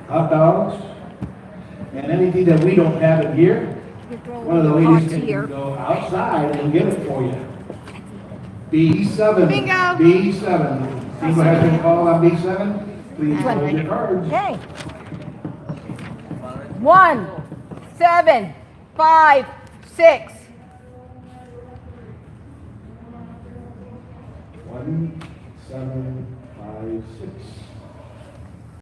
hot dogs, and anything that we don't have in here. One of the ladies can go outside and get it for you. B7. Bingo. B7. Bingo has been called on B7. Please hold your cards. Okay. 1, 7, 5, 6. 1, 7, 5, 6.